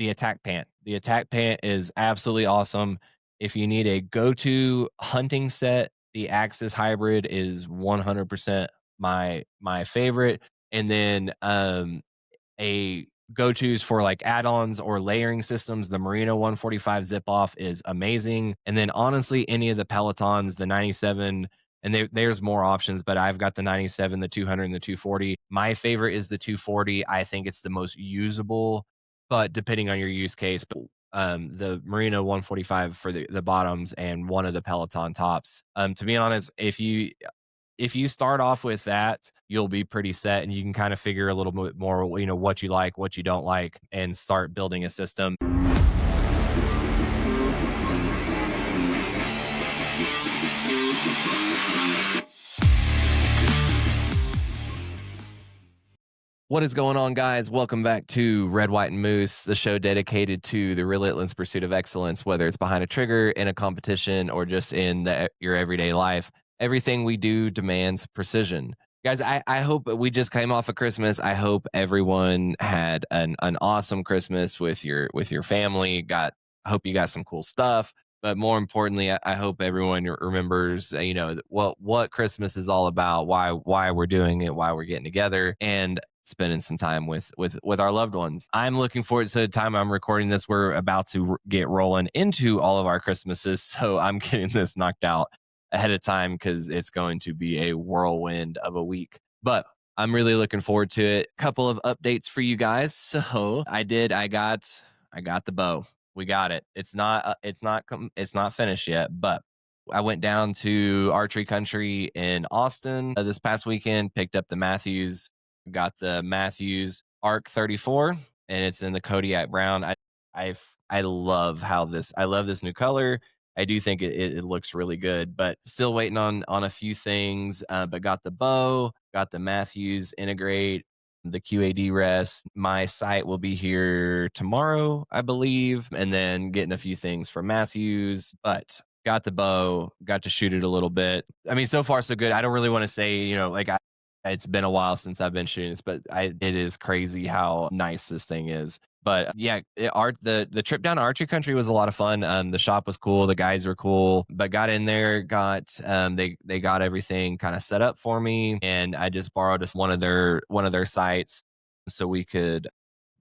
the attack pant. The attack pant is absolutely awesome. If you need a go-to hunting set, the Axis Hybrid is 100% my favorite. And then a go-tos for like add-ons or layering systems, the Merino 145 zip off is amazing. And then honestly, any of the Pelotons, the 97, and there's more options, but I've got the 97, the 200, and the 240. My favorite is the 240. I think it's the most usable, but depending on your use case, but the Merino 145 for the bottoms and one of the Peloton tops. To be honest, if you start off with that, you'll be pretty set and you can kind of figure a little bit more, what you like, what you don't like, and start building a system. What is going on, guys? Welcome back to Red, White, and Moose, the show dedicated to the relentless pursuit of excellence, whether it's behind a trigger, in a competition, or just in your everyday life. Everything we do demands precision. Guys, I hope we just came off of Christmas. I hope everyone had an awesome Christmas with your family. I hope you got some cool stuff. But more importantly, I hope everyone remembers, what Christmas is all about, why we're doing it, why we're getting together, and spending some time with our loved ones. I'm looking forward to the time I'm recording this. We're about to get rolling into all of our Christmases, so I'm getting this knocked out ahead of time because it's going to be a whirlwind of a week. But I'm really looking forward to it. Couple of updates for you guys. So I got the bow. We got it. It's not finished yet, but I went down to Archery Country in Austin this past weekend, picked up the Matthews, got the Matthews Arc 34, and it's in the Kodiak Brown. I love I love this new color. I do think it looks really good, but still waiting on a few things. But got the bow, got the Matthews Integrate, the QAD rest. My sight will be here tomorrow, I believe, and then getting a few things from Matthews. But got the bow, got to shoot it a little bit. I mean, so far so good. I don't really want to say, it's been a while since I've been shooting this, but it is crazy how nice this thing is. But yeah, the trip down to Archery Country was a lot of fun. The shop was cool, the guys were cool, but got in there, they got everything kind of set up for me, and I just borrowed one of their sites so we could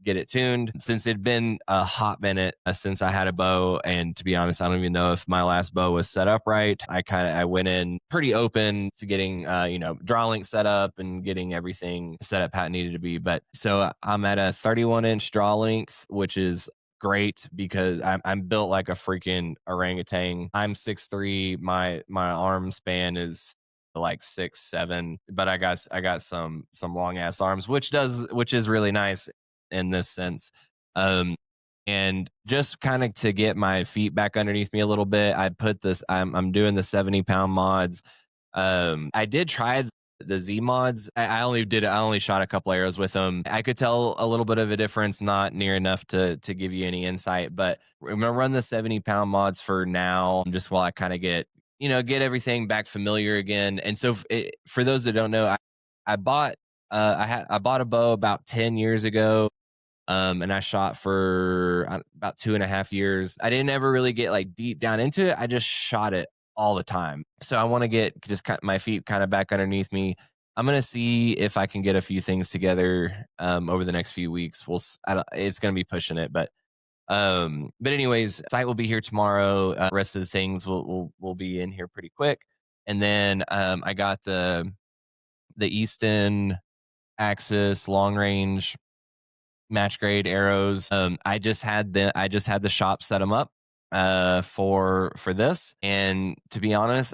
get it tuned. Since it'd been a hot minute since I had a bow, and to be honest, I don't even know if my last bow was set up right. I went in pretty open to getting draw link set up and getting everything set up how it needed to be. But so I'm at a 31-inch draw length, which is great because I'm built like a freaking orangutan. I'm 6'3". My arm span is like 6'7", but I got some long ass arms, which is really nice in this sense. And just kind of to get my feet back underneath me a little bit, I'm doing the 70-pound mods. I did try the Z mods. I only shot a couple arrows with them. I could tell a little bit of a difference, not near enough to give you any insight, but I'm gonna run the 70-pound mods for now, just while I kind of get everything back familiar again. And so for those that don't know, I bought a bow about 10 years ago. And I shot for about 2.5 years. I didn't ever really get like deep down into it. I just shot it all the time. So I want to get just my feet kind of back underneath me. I'm going to see if I can get a few things together over the next few weeks. It's going to be pushing it, but anyways, site will be here tomorrow. Rest of the things will be in here pretty quick. And then I got the Easton Axis long range match grade arrows. I just had the shop set them up for this, and to be honest,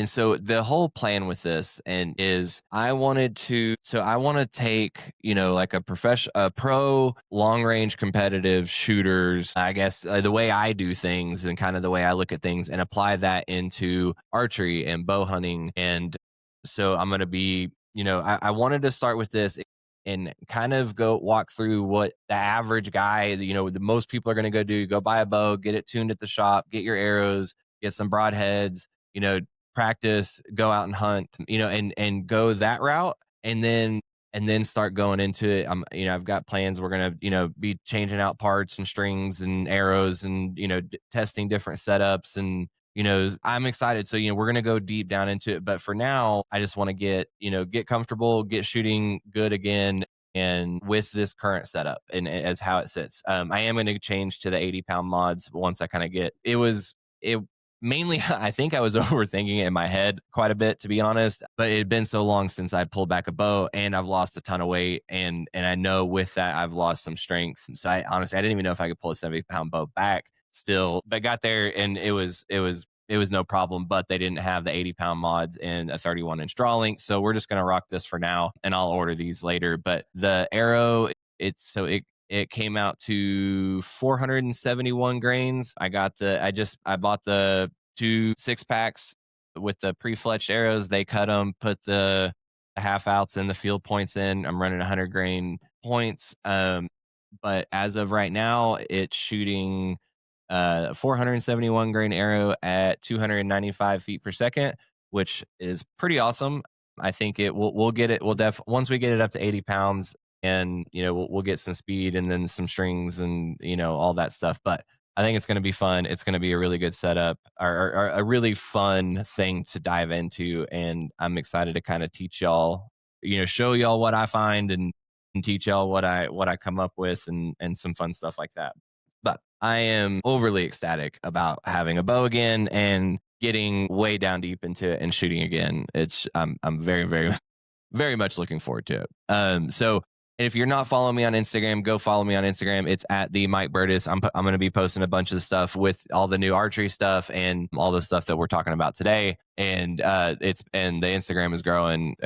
so the whole plan with this is I want to take like a pro long range competitive shooters, I guess, the way I do things and kind of the way I look at things, and apply that into archery and bow hunting. And so I'm going to be, I wanted to start with this and kind of go walk through what the average guy, the most people are going to go buy a bow, get it tuned at the shop, get your arrows, get some broadheads, practice, go out and hunt, and go that route. And then and then start going into it. I've got plans. We're gonna, be changing out parts and strings and arrows, and testing different setups, and I'm excited. So we're gonna go deep down into it. But for now, I just want to get comfortable, get shooting good again, and with this current setup and as how it sits. I am going to change to the 80-pound mods once I kind of get it mainly. I think I was overthinking it in my head quite a bit, to be honest, but it had been so long since I pulled back a bow, and I've lost a ton of weight, and I know with that I've lost some strength. So I honestly, I didn't even know if I could pull a 70-pound bow back still, but got there, and it was no problem. But they didn't have the 80-pound mods in a 31-inch draw length, so we're just going to rock this for now, and I'll order these later. But the arrow, it came out to 471 grains. I bought the 2 6-packs with the pre-fletched arrows. They cut them, put the half outs and the field points in. I'm running 100 grain points. But as of right now, it's shooting 471 grain arrow at 295 feet per second, which is pretty awesome. I think we'll get it. Once we get it up to 80 pounds, and we'll get some speed and then some strings and all that stuff. But I think it's going to be fun. It's going to be a really good setup, or a really fun thing to dive into, and I'm excited to kind of teach y'all, show y'all what I find, and teach y'all what I come up with, and some fun stuff like that. But I am overly ecstatic about having a bow again and getting way down deep into it and shooting again. I'm very, very, very much looking forward to it. So, and if you're not following me on Instagram, go follow me on Instagram. It's at the Mike Burtis. I'm going to be posting a bunch of stuff with all the new archery stuff and all the stuff that we're talking about today. And and the Instagram is growing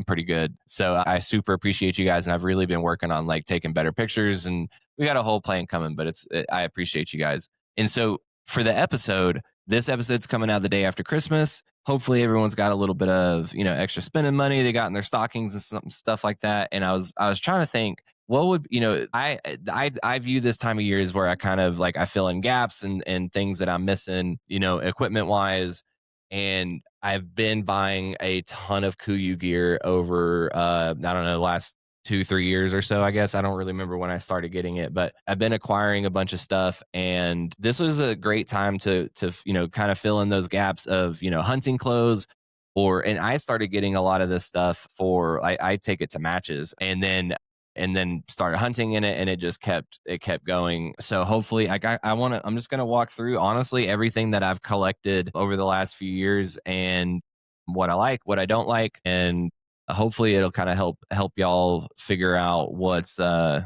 pretty good. So I super appreciate you guys, and I've really been working on like taking better pictures, and we got a whole plan coming. But I appreciate you guys. And so for the episode, this episode's coming out the day after Christmas. Hopefully everyone's got a little bit of, extra spending money they got in their stockings and some stuff like that. And I was trying to think, what would, I view this time of year as where I kind of like, I fill in gaps and things that I'm missing, equipment wise. And I've been buying a ton of Kuiu gear over, I don't know, the last 2-3 years or so, I guess. I don't really remember when I started getting it, but I've been acquiring a bunch of stuff, and this was a great time to kind of fill in those gaps of hunting clothes. And I started getting a lot of this stuff for I take it to matches, and then started hunting in it, and it kept going. So hopefully I'm just going to walk through honestly everything that I've collected over the last few years, and what I like, what I don't like, and hopefully it'll kind of help y'all figure out what to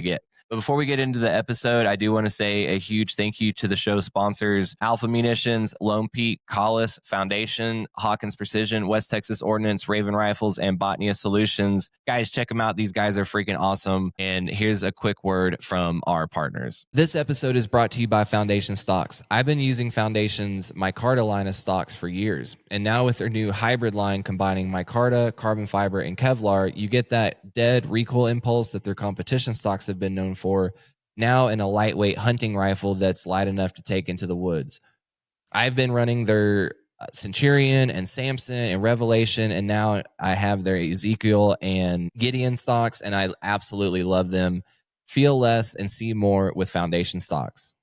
get. But before we get into the episode, I do want to say a huge thank you to the show sponsors: Alpha Munitions, Lone Peak, Collis Foundation, Hawkins Precision, West Texas Ordnance, Raven Rifles, and Botnia Solutions. Guys, check them out. These guys are freaking awesome. And here's a quick word from our partners. This episode is brought to you by Foundation Stocks. I've been using Foundation's micarta line of stocks for years. And now with their new hybrid line combining micarta, carbon fiber, and Kevlar, you get that dead recoil impulse that their competition stocks have been known for, now in a lightweight hunting rifle that's light enough to take into the woods. I've been running their Centurion and Samson and Revelation, and now I have their Ezekiel and Gideon stocks, and I absolutely love them. Feel less and see more with Foundation stocks.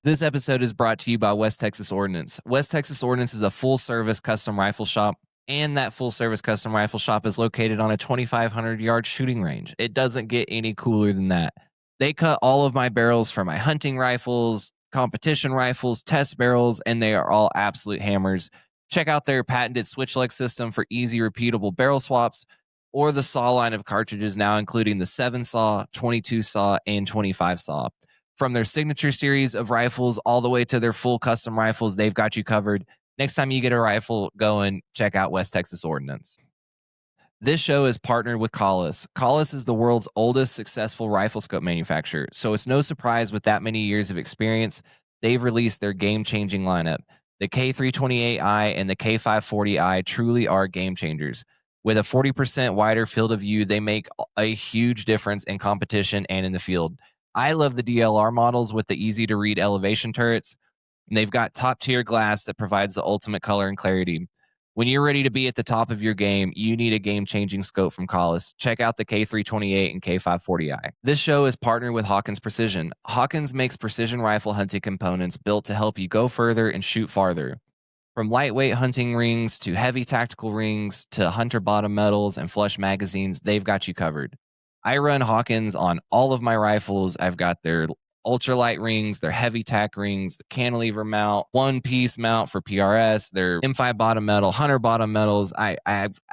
This episode is brought to you by West Texas Ordnance. West Texas Ordnance is a full-service custom rifle shop, and that full-service custom rifle shop is located on a 2,500-yard shooting range. It doesn't get any cooler than that. They cut all of my barrels for my hunting rifles, competition rifles, test barrels, and they are all absolute hammers. Check out their patented switch leg system for easy, repeatable barrel swaps, or the saw line of cartridges now including the 7 saw, 22 saw, and 25 saw. From their signature series of rifles all the way to their full custom rifles, they've got you covered. Next time you get a rifle going, check out West Texas Ordnance. This show is partnered with Collis. Collis is the world's oldest successful rifle scope manufacturer, so it's no surprise with that many years of experience, they've released their game-changing lineup. The K328i and the K540i truly are game changers. With a 40% wider field of view, they make a huge difference in competition and in the field. I love the DLR models with the easy-to-read elevation turrets, and they've got top-tier glass that provides the ultimate color and clarity. When you're ready to be at the top of your game, you need a game-changing scope from Collis. Check out the K328 and K540i. This show is partnered with Hawkins Precision. Hawkins makes precision rifle hunting components built to help you go further and shoot farther. From lightweight hunting rings to heavy tactical rings to hunter bottom metals and flush magazines, they've got you covered. I run Hawkins on all of my rifles. I've got their ultralight rings, their heavy tack rings, the cantilever mount, one piece mount for PRS, their M5 bottom metal, hunter bottom metals. I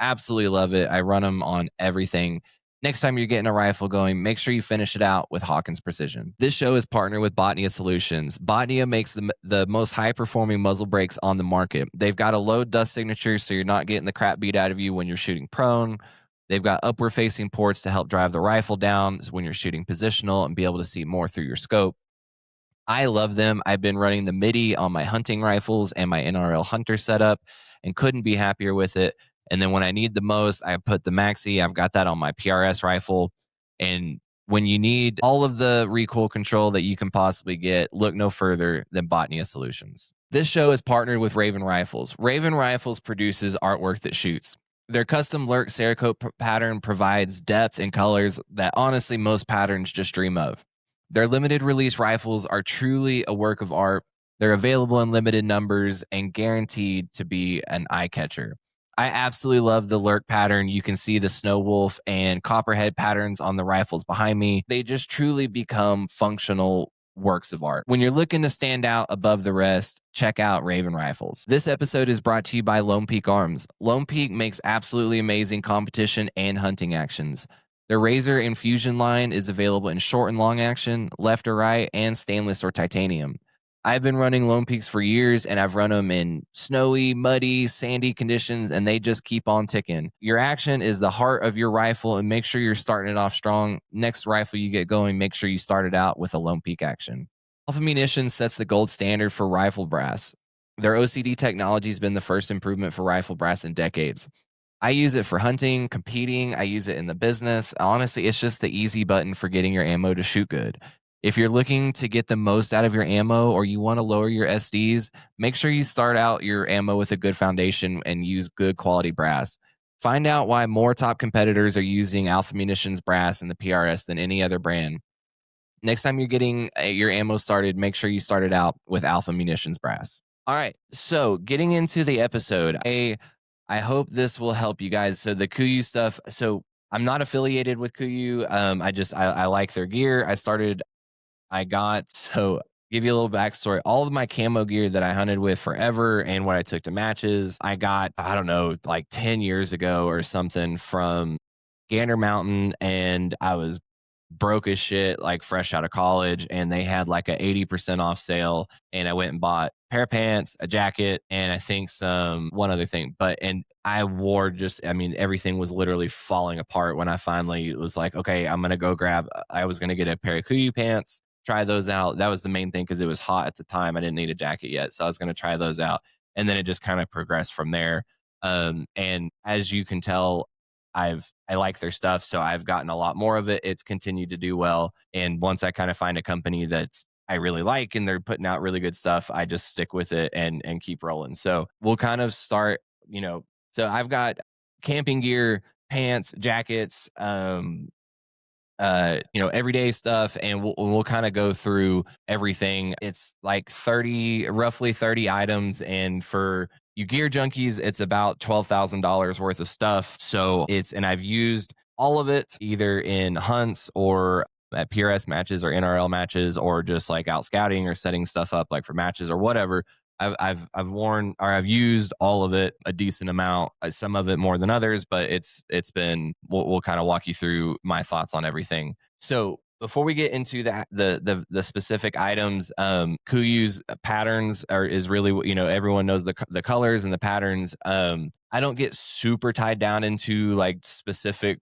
absolutely love it. I run them on everything. Next time you're getting a rifle going, make sure you finish it out with Hawkins Precision. This show is partnered with Botnia Solutions. Botnia makes the most high-performing muzzle brakes on the market. They've got a low dust signature, so you're not getting the crap beat out of you when you're shooting prone. They've got upward-facing ports to help drive the rifle down when you're shooting positional and be able to see more through your scope. I love them. I've been running the MIDI on my hunting rifles and my NRL Hunter setup and couldn't be happier with it. And then when I need the most, I put the Maxi. I've got that on my PRS rifle. And when you need all of the recoil control that you can possibly get, look no further than Botnia Solutions. This show is partnered with Raven Rifles. Raven Rifles produces artwork that shoots. Their custom Lurk Cerakote pattern provides depth and colors that honestly most patterns just dream of. Their limited release rifles are truly a work of art. They're available in limited numbers and guaranteed to be an eye catcher. I absolutely love the Lurk pattern. You can see the Snow Wolf and Copperhead patterns on the rifles behind me. They just truly become functional works of art. When you're looking to stand out above the rest, check out Raven Rifles. This episode is brought to you by Lone Peak Arms. Lone Peak makes absolutely amazing competition and hunting actions. Their Razor Infusion line is available in short and long action, left or right, and stainless or titanium. I've been running Lone Peaks for years, and I've run them in snowy, muddy, sandy conditions, and they just keep on ticking. Your action is the heart of your rifle, and make sure you're starting it off strong. Next rifle you get going, make sure you start it out with a Lone Peak action. Alpha Munitions sets the gold standard for rifle brass. Their OCD technology has been the first improvement for rifle brass in decades. I use it for hunting, competing. I use it in the business. Honestly, it's just the easy button for getting your ammo to shoot good. If you're looking to get the most out of your ammo or you want to lower your SDs, make sure you start out your ammo with a good foundation and use good quality brass. Find out why more top competitors are using Alpha Munitions brass in the PRS than any other brand. Next time you're getting your ammo started, make sure you start it out with Alpha Munitions brass. All right, so getting into the episode, I hope this will help you guys. So the Kuiu stuff. So I'm not affiliated with Kuiu. I like their gear. So give you a little backstory. All of my camo gear that I hunted with forever and what I took to matches, I got, I don't know, like 10 years ago or something from Gander Mountain, and I was broke as shit, like fresh out of college, and they had like a 80% off sale, and I went and bought a pair of pants, a jacket, and I think one other thing. And I wore everything was literally falling apart when I finally was like, okay, I'm gonna go I was gonna get a pair of Kuiu pants, try those out. That was the main thing because it was hot at the time. I didn't need a jacket yet, so I was gonna try those out, and then it just kind of progressed from there. And as you can tell, I like their stuff, so I've gotten a lot more of it. It's continued to do well, and once I kind of find a company that I really like and they're putting out really good stuff, I just stick with it and keep rolling. So we'll kind of start, so I've got camping gear, pants, jackets, everyday stuff, and we'll kind of go through everything. It's like roughly 30 items, and for you gear junkies, it's about $12,000 worth of stuff. So and I've used all of it either in hunts or at PRS matches or NRL matches, or just like out scouting or setting stuff up like for matches or whatever. I've used all of it a decent amount, some of it more than others, but we'll kind of walk you through my thoughts on everything. So before we get into the specific items, Kuiu's patterns is really, everyone knows the colors and the patterns. I don't get super tied down into like specific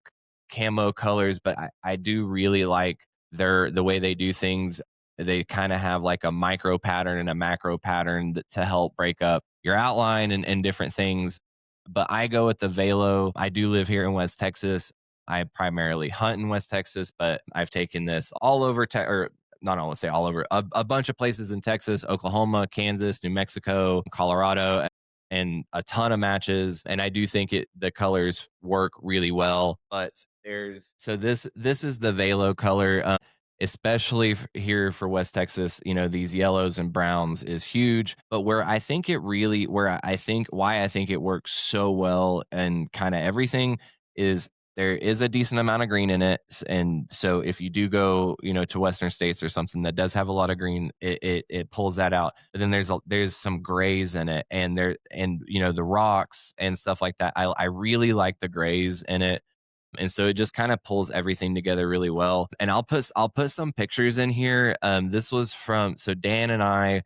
camo colors, but I do really like the way they do things. They kind of have like a micro pattern and a macro pattern to help break up your outline and different things. But I go with the Velo. I do live here in West Texas. I primarily hunt in West Texas, but I've taken this all over, or not I want to say all over, a bunch of places in Texas, Oklahoma, Kansas, New Mexico, Colorado. and a ton of matches. And I do think the colors work really well. But this is the Velo color. Especially here for West Texas, these yellows and browns is huge. But where I think why I think it works so well and kind of everything is there is a decent amount of green in it. And so if you do go, to Western states or something that does have a lot of green, it pulls that out. But then there's some grays in it, and the rocks and stuff like that. I really like the grays in it, and so it just kind of pulls everything together really well. And I'll put some pictures in here. This was from so Dan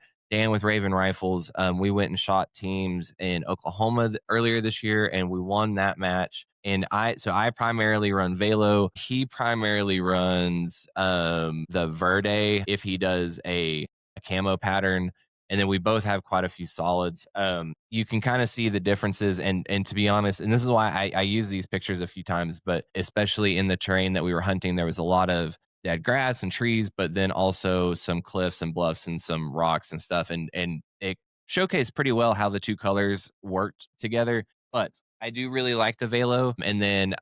with Raven Rifles. We went and shot teams in Oklahoma earlier this year, and we won that match. And I primarily run Velo. He primarily runs the Verde if he does a camo pattern, and then we both have quite a few solids. You can kind of see the differences, and to be honest, and this is why I use these pictures a few times, but especially in the terrain that we were hunting, there was a lot of dead grass and trees, but then also some cliffs and bluffs and some rocks and stuff, and it showcased pretty well how the two colors worked together. But I do really like the Velo, and then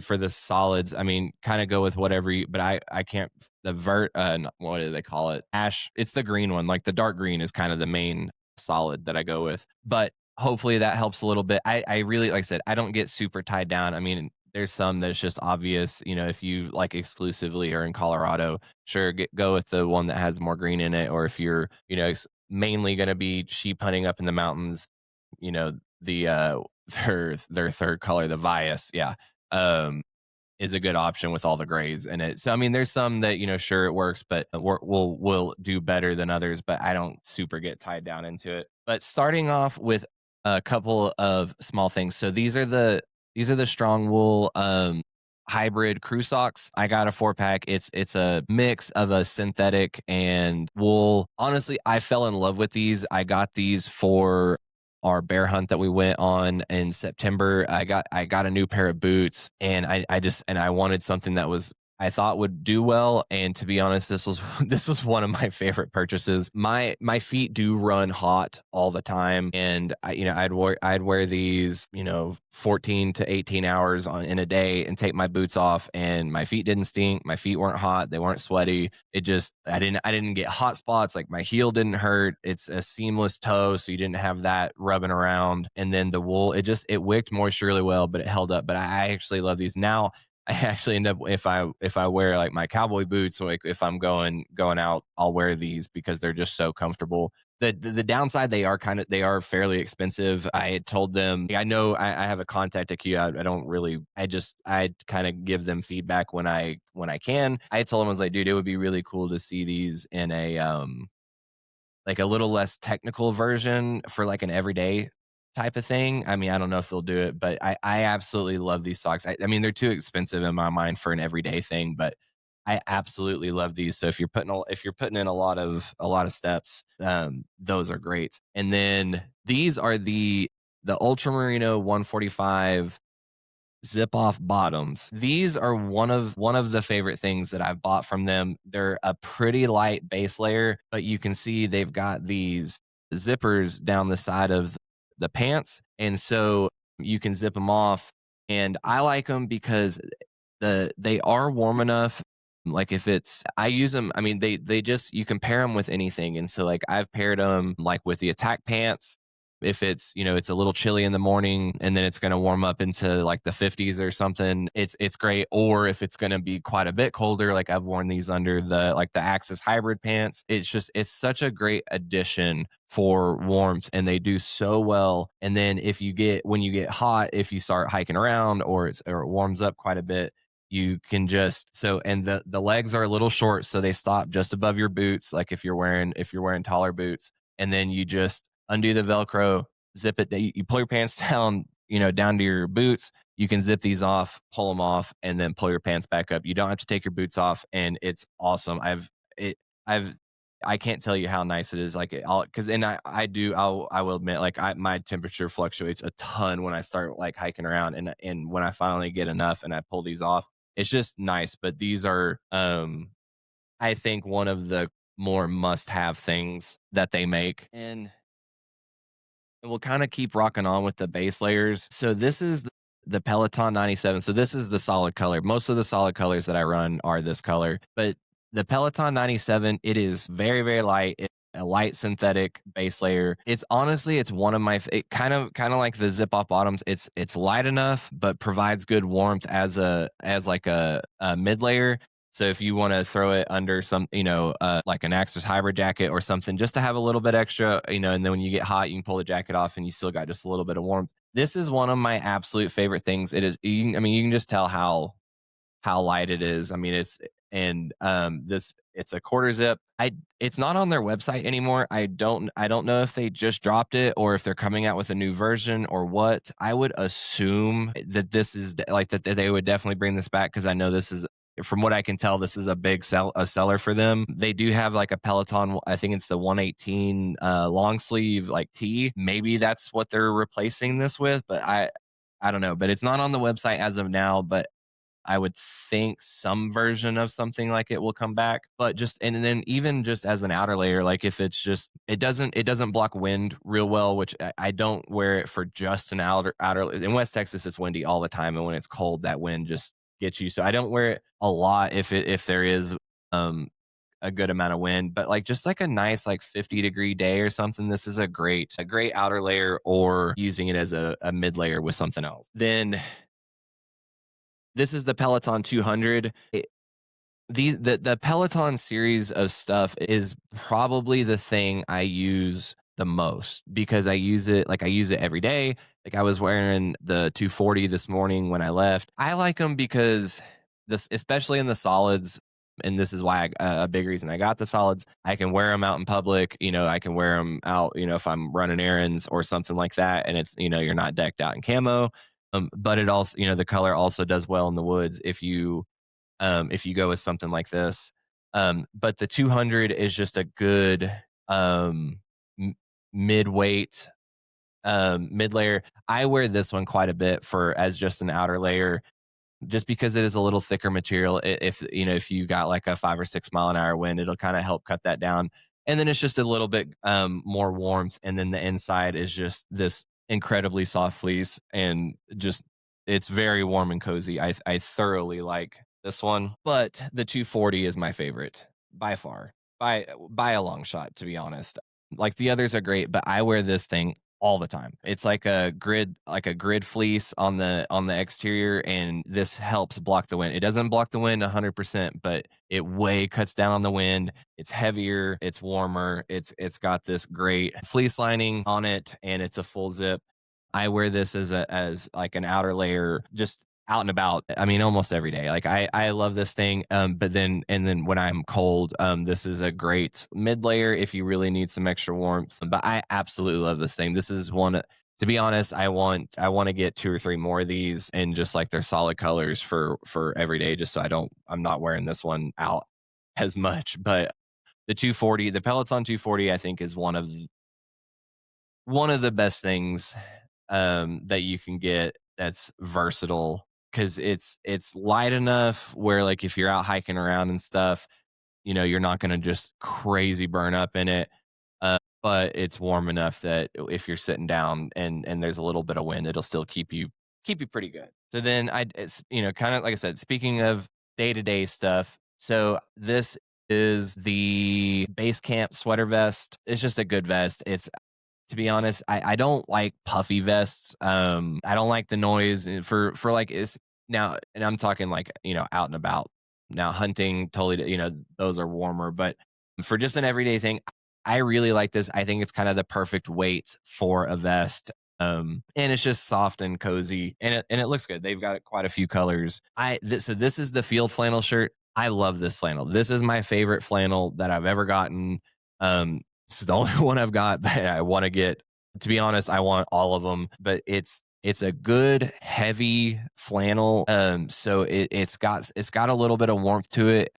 for the solids, I mean, kind of go with whatever you. But I can't the vert. What do they call it? Ash. It's the green one. Like the dark green is kind of the main solid that I go with. But hopefully that helps a little bit. I really, like I said, I don't get super tied down. I mean, there's some that's just obvious. If you like exclusively are in Colorado, sure, go with the one that has more green in it. Or if you're, mainly going to be sheep hunting up in the mountains, the their third color, the Vias, yeah, is a good option with all the grays in it. So I mean, there's some that sure it works, but will do better than others. But I don't super get tied down into it. But starting off with a couple of small things. So these are the strong wool hybrid crew socks. I got a 4-pack. It's a mix of a synthetic and wool. Honestly, I fell in love with these. I got these for our bear hunt that we went on in September. I got a new pair of boots, and I wanted something that was I thought would do well. And to be honest, this was one of my favorite purchases. My feet do run hot all the time, and I'd wear these 14 to 18 hours in a day and take my boots off, and my feet didn't stink. My feet weren't hot. They weren't sweaty. It just I didn't get hot spots. Like my heel didn't hurt. It's a seamless toe, so you didn't have that rubbing around. And then the wool, it wicked moisture really well, but it held up. But I actually love these now. I actually end up if I wear like my cowboy boots, like if I'm going out, I'll wear these because they're just so comfortable. The downside, they are fairly expensive. I had told them, I know I have a contact at Kuiu. I don't really I kind of give them feedback when I can. I told them, I was like, dude, it would be really cool to see these in a like a little less technical version for like an everyday type of thing. I mean, I don't know if they'll do it, but I absolutely love these socks. I mean, they're too expensive in my mind for an everyday thing, but I absolutely love these. So if you're putting in a lot of steps, those are great. And then these are the Ultramarino 145 zip off bottoms. These are one of the favorite things that I've bought from them. They're a pretty light base layer, but you can see they've got these zippers down the side of the pants, and so you can zip them off. And I like them because they are warm enough. Like if it's I use them, I mean they just you can pair them with anything. And so like I've paired them like with the attack pants. If it's a little chilly in the morning and then it's going to warm up into like the 50s or something, it's great. Or if it's going to be quite a bit colder, like I've worn these under the Axis hybrid pants. It's such a great addition for warmth, and they do so well. And then when you get hot, if you start hiking around or it warms up quite a bit, you can and the legs are a little short, so they stop just above your boots, like if you're wearing taller boots. And then you just undo the Velcro, zip it. You pull your pants down, down to your boots. You can zip these off, pull them off, and then pull your pants back up. You don't have to take your boots off, and it's awesome. It, I've, I can't tell you how nice it is. Like, because, and I will admit, like, my temperature fluctuates a ton when I start like hiking around, and when I finally get enough and I pull these off, it's just nice. But these are, I think, one of the more must-have things that they make. And And we'll kind of keep rocking on with the base layers. So this is the Peloton 97. So this is the solid color. Most of the solid colors that I run are this color, but the Peloton 97, it is very, very light. It's a light synthetic base layer. It's honestly, it's one of my, it kind of like the zip off bottoms. It's light enough, but provides good warmth as like a mid layer. So if you want to throw it under some, like an Axis hybrid jacket or something, just to have a little bit extra, and then when you get hot, you can pull the jacket off and you still got just a little bit of warmth. This is one of my absolute favorite things. It is, I mean, you can just tell how light it is. I mean, it's a quarter zip. It's not on their website anymore. I don't know if they just dropped it or if they're coming out with a new version or what. I would assume that this is like that they would definitely bring this back because I know this is, from what I can tell, this is a big seller for them. They do have like a Peloton, I think it's the 118 long sleeve like tee. Maybe that's what they're replacing this with, but I don't know. But it's not on the website as of now, but I would think some version of something like it will come back. But just, and then even just as an outer layer, like if it's just, it doesn't block wind real well, which I don't wear it for just an outer. In West Texas it's windy all the time, and when it's cold that wind just gets you. So I don't wear it a lot if there is um a good amount of wind, but like just like a nice like 50-degree day or something, this is a great outer layer, or using it as a mid layer with something else. Then this is the Peloton 200. The Peloton series of stuff is probably the thing I use the most because I use it every day. Like I was wearing the 240 this morning when I left. I like them because this, especially in the solids, and this is why a big reason I got the solids. I can wear them out in public. I can wear them out. If I'm running errands or something like that, and it's you're not decked out in camo. But it also, the color also does well in the woods if you go with something like this. But the 200 is just a good m- mid-weight mid layer. I wear this one quite a bit for as just an outer layer, just because it is a little thicker material. If you got like a 5 or 6 mile an hour wind, it'll kind of help cut that down. And then it's just a little bit more warmth, and then the inside is just this incredibly soft fleece, and just it's very warm and cozy. I thoroughly like this one, but the 240 is my favorite by far, by a long shot, to be honest. Like the others are great, but I wear this thing all the time. It's like a grid fleece on the exterior, and this helps block the wind. It doesn't block the wind 100%, but it way cuts down on the wind. It's heavier, it's warmer, it's got this great fleece lining on it, and it's a full zip. I wear this as like an outer layer, just out and about. I mean, almost every day. Like I love this thing. But then when I'm cold, this is a great mid layer if you really need some extra warmth. But I absolutely love this thing. This is one. To be honest, I want to get 2 or 3 more of these, and just like they're solid colors for every day, just so I'm not wearing this one out as much. But the 240, the Peloton 240, I think is one of the best things that you can get that's versatile, because it's light enough where like if you're out hiking around and stuff, you're not going to just crazy burn up in it. But it's warm enough that if you're sitting down and there's a little bit of wind, it'll still keep you pretty good. So then it's kind of like I said, speaking of day to day stuff. So this is the base camp sweater vest. It's just a good vest. It's, to be honest, I don't like puffy vests. I don't like the noise for like is now, and I'm talking like out and about. Now hunting, totally, those are warmer, but for just an everyday thing, I really like this. I think it's kind of the perfect weight for a vest. And it's just soft and cozy, and it looks good. They've got quite a few colors. So this is the field flannel shirt. I love this flannel. This is my favorite flannel that I've ever gotten. This is the only one I've got, but I want to get. To be honest, I want all of them, but it's a good heavy flannel. So it's got a little bit of warmth to it.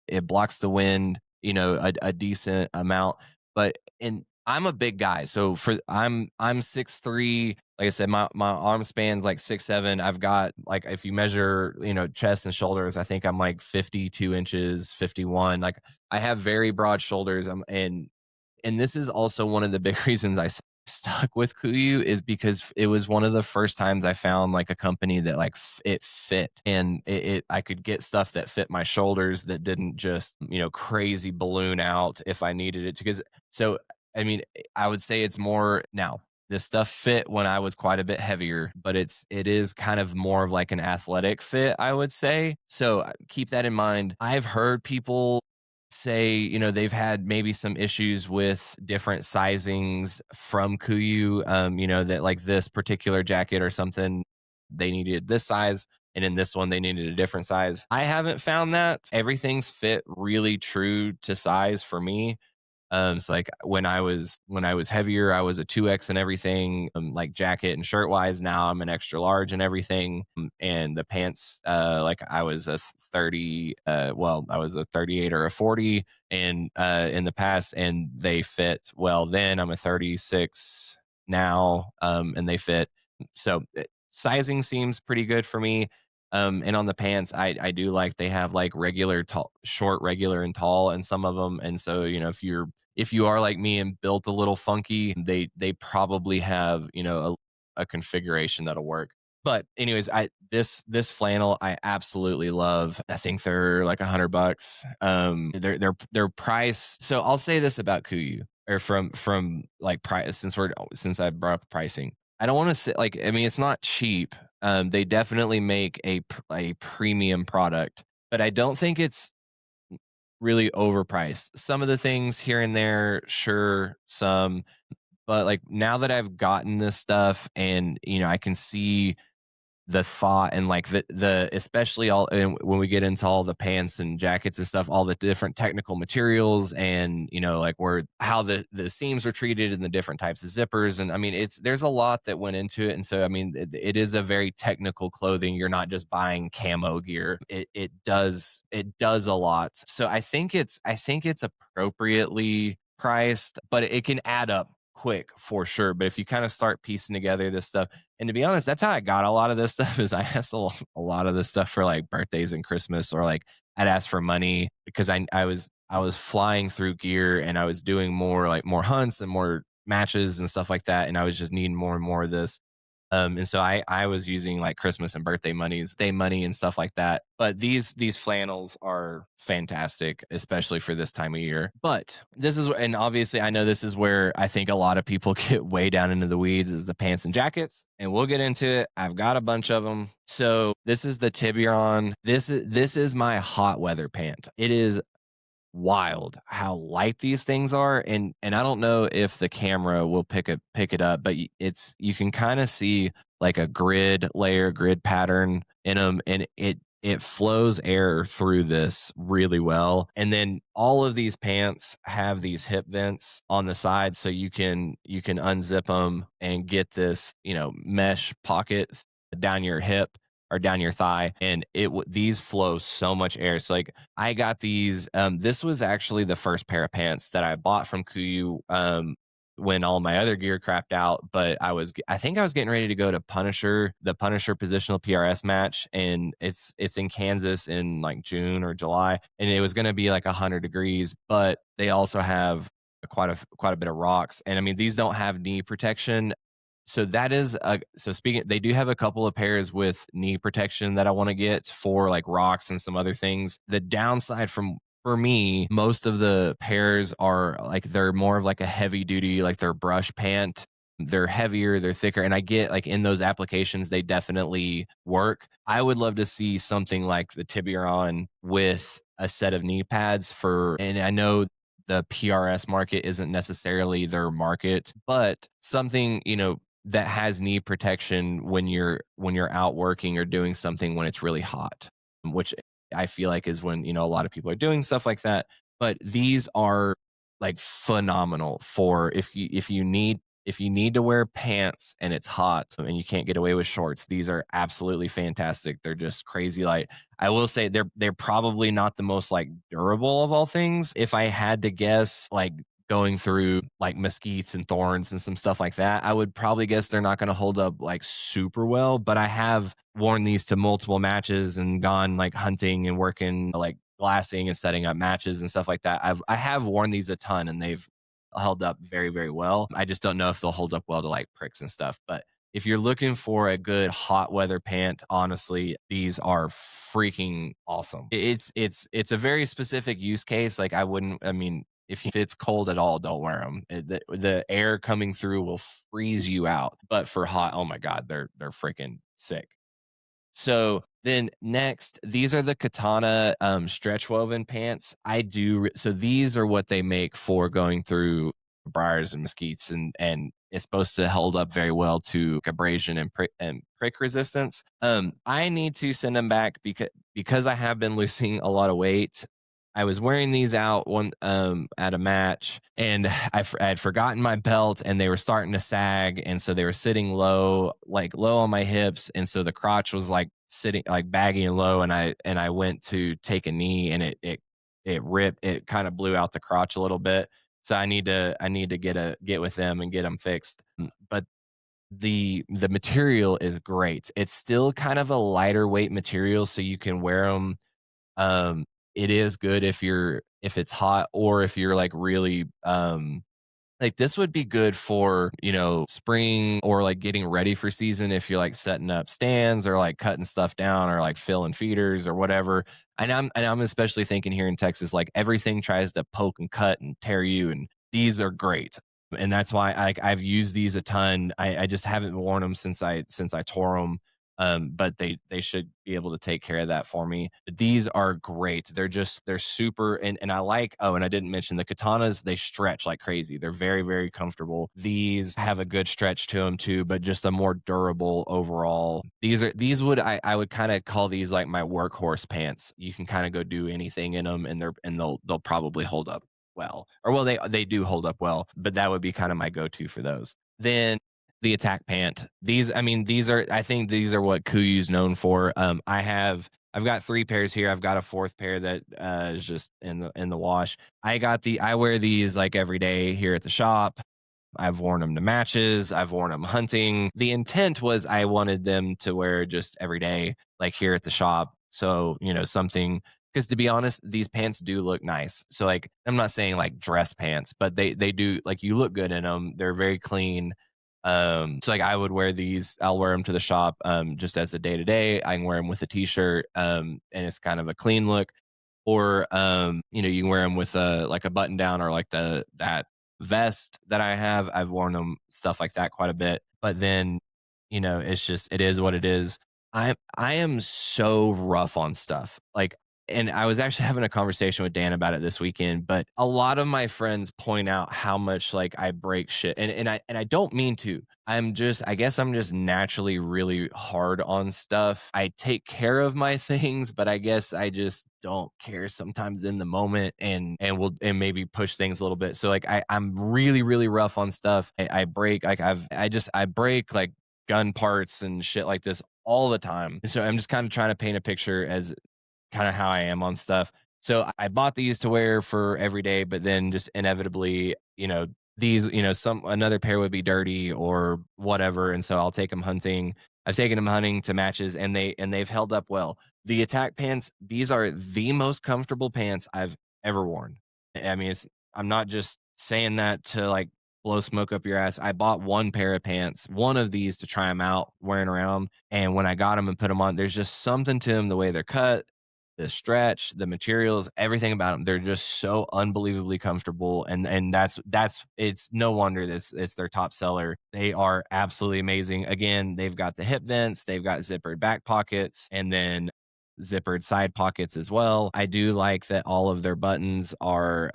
It blocks the wind, a decent amount. But and I'm a big guy, so I'm 6'3". Like I said, my arm span's like 6'7". I've got, like, if you measure, chest and shoulders, I think I'm like 52 inches, 51. Like I have very broad shoulders. And this is also one of the big reasons I stuck with Kuiu is because it was one of the first times I found like a company that like it fit, and I could get stuff that fit my shoulders that didn't just, crazy balloon out if I needed it to. Because so I mean, I would say it's more now. This stuff fit when I was quite a bit heavier, but it is kind of more of like an athletic fit, I would say. So keep that in mind. I've heard people say, they've had maybe some issues with different sizings from Kuiu, that like this particular jacket or something, they needed this size. And in this one, they needed a different size. I haven't found that. Everything's fit really true to size for me. So like when I was heavier, I was a 2X and everything, like jacket and shirt wise. Now I'm an extra large and everything. And the pants, like I was a 30, well, I was a 38 or a 40 and in the past, and they fit well then. I'm a 36 now, and they fit. So sizing seems pretty good for me. And on the pants, I do like they have like regular, tall, short, regular, and tall, and some of them. And so if you are like me and built a little funky, they probably have a configuration that'll work. But anyways, this flannel I absolutely love. I think they're like $100. Their price. So I'll say this about Kuiu, or from like price, since I brought up pricing. I don't want to say like, I mean, it's not cheap. They definitely make a premium product, but I don't think it's really overpriced. Some of the things here and there, sure, some, but like now that I've gotten this stuff and I can see the thought and like the especially all, and when we get into all the pants and jackets and stuff, all the different technical materials, and like where how the seams are treated and the different types of zippers, and I mean there's a lot that went into it. And so I mean it is a very technical clothing. You're not just buying camo gear. It does a lot. So I think it's appropriately priced, but it can add up quick for sure. But if you kind of start piecing together this stuff, and to be honest, that's how I got a lot of this stuff, is I asked a lot of this stuff for like birthdays and Christmas, or like I'd ask for money because I was flying through gear, and I was doing more hunts and more matches and stuff like that, and I was just needing more and more of this. And so I was using like Christmas and birthday monies, day money and stuff like that. But these flannels are fantastic, especially for this time of year. But and obviously I know this is where I think a lot of people get way down into the weeds, is the pants and jackets. And we'll get into it. I've got a bunch of them. So this is the Tiburon. This is my hot weather pant. It is wild how light these things are, and I don't know if the camera will pick it up, but you can kind of see like a grid pattern in them, and it flows air through this really well. And then all of these pants have these hip vents on the side, so you can unzip them and get this mesh pocket down your hip or down your thigh, and these flow so much air. So like I got these. This was actually the first pair of pants that I bought from Kuiu. When all my other gear crapped out, but I think I was getting ready to go to the Punisher positional PRS match, and it's in Kansas in like June or July, and it was going to be like 100 degrees, but they also have quite a bit of rocks, and I mean these don't have knee protection. So that is so speaking, they do have a couple of pairs with knee protection that I want to get for like rocks and some other things. The downside for me, most of the pairs are like they're more of like a heavy duty, like they're brush pant. They're heavier, they're thicker, and I get like in those applications they definitely work. I would love to see something like the Tiburon with a set of knee pads and I know the PRS market isn't necessarily their market, but something, that has knee protection when you're out working or doing something when it's really hot, which I feel like is when, a lot of people are doing stuff like that. But these are like phenomenal for if you need to wear pants and it's hot and you can't get away with shorts. These are absolutely fantastic. They're just crazy light. I will say they're probably not the most like durable of all things. If I had to guess, like going through like mesquites and thorns and some stuff like that, I would probably guess they're not going to hold up like super well. But I have worn these to multiple matches and gone like hunting and working like glassing and setting up matches and stuff like that. I have worn these a ton, and held up very, very well. I just don't know if they'll hold up well to like pricks and stuff. But if you're looking for a good hot weather pant, honestly, these are freaking awesome. It's a very specific use case. Like I wouldn't, I mean, if it's cold at all, don't wear them. The air coming through will freeze you out. But for hot, oh my god, they're freaking sick. So then next, these are the Katana stretch woven pants. So these are what they make for going through briars and mesquites, and it's supposed to hold up very well to abrasion and prick resistance. I need to send them back because I have been losing a lot of weight. I was wearing these out one at a match, and I had forgotten my belt, and they were starting to sag, and so they were sitting low, like low on my hips, and so the crotch was like sitting like baggy and low, and I went to take a knee, and it ripped, it kind of blew out the crotch a little bit. So I need to get with them and get them fixed. But the material is great. It's still kind of a lighter weight material, so you can wear them. It is good if it's hot or if you're like really like this would be good for, spring or like getting ready for season if you're like setting up stands or like cutting stuff down or like filling feeders or whatever. And I'm especially thinking here in Texas, like everything tries to poke and cut and tear you, and these are great. And that's why I've used these a ton. I just haven't worn them since I tore them. But they should be able to take care of that for me. These are great. They're super, and I like, oh, and I didn't mention the katanas, they stretch like crazy. They're very, very comfortable. These have a good stretch to them too, but just a more durable overall. I would kind of call these like my workhorse pants. You can kind of go do anything in them, and they'll probably hold up well. Or well, they do hold up well, but that would be kind of my go-to for those. Then the attack pant. I think these are what Kuiu's known for. I've got 3 pairs here. I've got a 4th pair that is just in the wash. I wear these like every day here at the shop. I've worn them to matches. I've worn them hunting. The intent was I wanted them to wear just every day, like here at the shop. So, something, because to be honest, these pants do look nice. So like, I'm not saying like dress pants, but they do, like, you look good in them. They're very clean. So like I would wear these. I'll wear them to the shop, just as a day to day. I can wear them with a t-shirt, and it's kind of a clean look. Or you can wear them with a button down, or like that vest that I have. I've worn them stuff like that quite a bit. But then, it is what it is. I am so rough on stuff. Like, and I was actually having a conversation with Dan about it this weekend, but a lot of my friends point out how much like I break shit. And I don't mean to. I guess I'm just naturally really hard on stuff. I take care of my things, but I guess I just don't care sometimes in the moment, and maybe push things a little bit. So like I'm really, really rough on stuff. I break, like I break like gun parts and shit like this all the time. So I'm just kind of trying to paint a picture as kind of how I am on stuff. So I bought these to wear for every day, but then just inevitably, these, some another pair would be dirty or whatever, and so I'll take them hunting. I've taken them hunting to matches, and they've held up well. The attack pants, these are the most comfortable pants I've ever worn. I mean, I'm not just saying that to like blow smoke up your ass. I bought 1 pair of pants, one of these, to try them out wearing around, and when I got them and put them on, there's just something to them, the way they're cut, the stretch, the materials, everything about them. They're just so unbelievably comfortable, and that's it's no wonder this it's their top seller. They are absolutely amazing. Again, they've got the hip vents, they've got zippered back pockets, and then zippered side pockets as well. I do like that all of their buttons are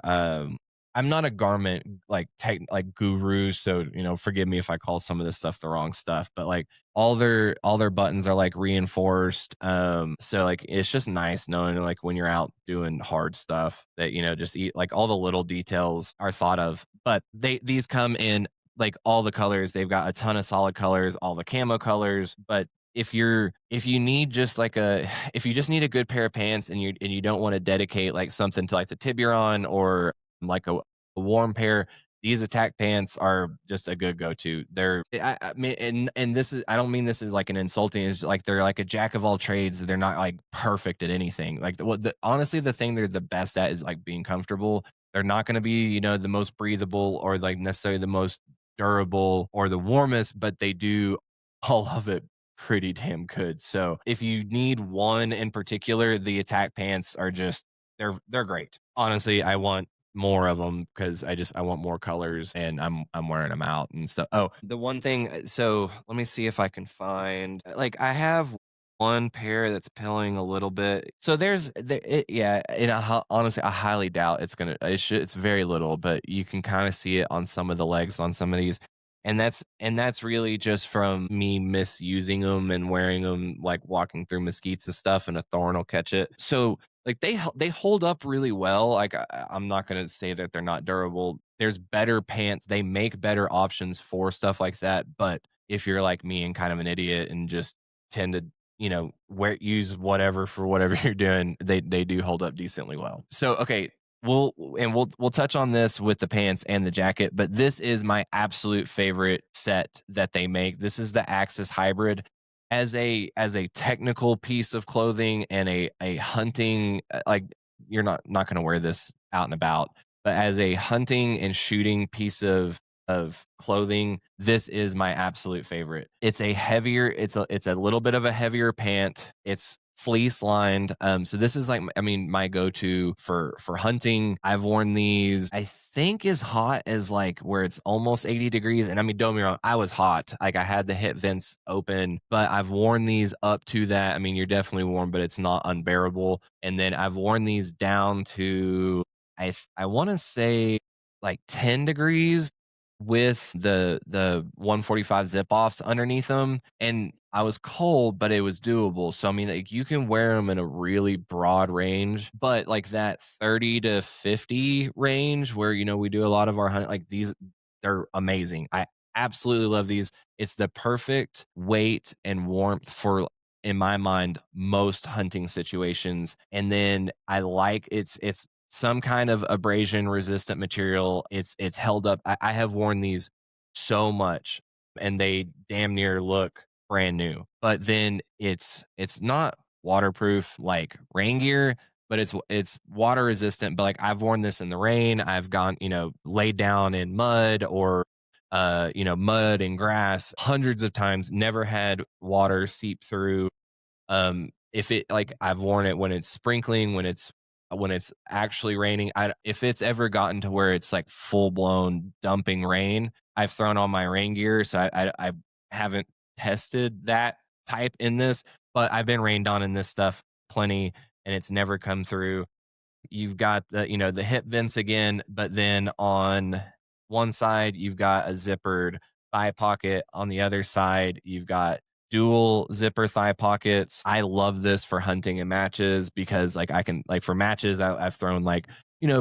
I'm not a garment like like guru, so forgive me if I call some of this stuff the wrong stuff, but like all their buttons are like reinforced. So like it's just nice knowing like when you're out doing hard stuff that just eat, like all the little details are thought of. But these come in like all the colors. They've got a ton of solid colors, all the camo colors. But if you need just like if you just need a good pair of pants, and you don't want to dedicate like something to like the Tiburon, or like a warm pair, these attack pants are just a good go-to. I mean, and this is, I don't mean this is like an insulting. It's like they're like a jack of all trades. They're not like perfect at anything. Like honestly, the thing they're the best at is like being comfortable. They're not going to be, the most breathable or like necessarily the most durable or the warmest, but they do all of it pretty damn good. So if you need one in particular, the attack pants are just they're great. Honestly, I want more of them because I want more colors and I'm wearing them out and stuff. Oh, the one thing. So let me see if I can find like I have one pair that's pilling a little bit. So yeah, and honestly, I highly doubt it's very little, but you can kind of see it on some of the legs on some of these. And that's really just from me misusing them and wearing them like walking through mesquites and stuff, and a thorn will catch it. So like they hold up really well. Like I'm not gonna say that they're not durable. There's better pants. They make better options for stuff like that. But if you're like me and kind of an idiot and just tend to use whatever for whatever you're doing, they do hold up decently well. So okay, we'll touch on this with the pants and the jacket, but this is my absolute favorite set that they make. This is the Axis Hybrid. As a technical piece of clothing and a hunting, like you're not going to wear this out and about, but as a hunting and shooting piece of clothing, this is my absolute favorite. It's a little bit of a heavier pant. It's fleece lined. So this is like I mean my go-to for hunting. I've worn these I think as hot as like where it's almost 80 degrees. And I mean, don't get me wrong, I was hot. Like I had the hip vents open, but I've worn these up to that. I mean, you're definitely warm, but it's not unbearable. And then I've worn these down to I want to say like 10 degrees with the 145 zip offs underneath them, and I was cold, but it was doable. So I mean, like you can wear them in a really broad range, but like that 30 to 50 range where we do a lot of our hunting, like these, they're amazing. I absolutely love these. It's the perfect weight and warmth for, in my mind, most hunting situations. And then I like it's some kind of abrasion resistant material. It's held up. I have worn these so much and they damn near look brand new. But then it's not waterproof like rain gear, but it's water resistant. But like I've worn this in the rain. I've gone, laid down in mud or mud and grass hundreds of times, never had water seep through. If it like I've worn it when it's sprinkling, when it's actually raining. If it's ever gotten to where it's like full blown dumping rain, I've thrown on my rain gear. So I haven't tested that type in this, but I've been rained on in this stuff plenty, and it's never come through. You've got the hip vents again, but then on one side you've got a zippered thigh pocket. On the other side, you've got dual zipper thigh pockets. I love this for hunting and matches because like I can like for matches I've thrown like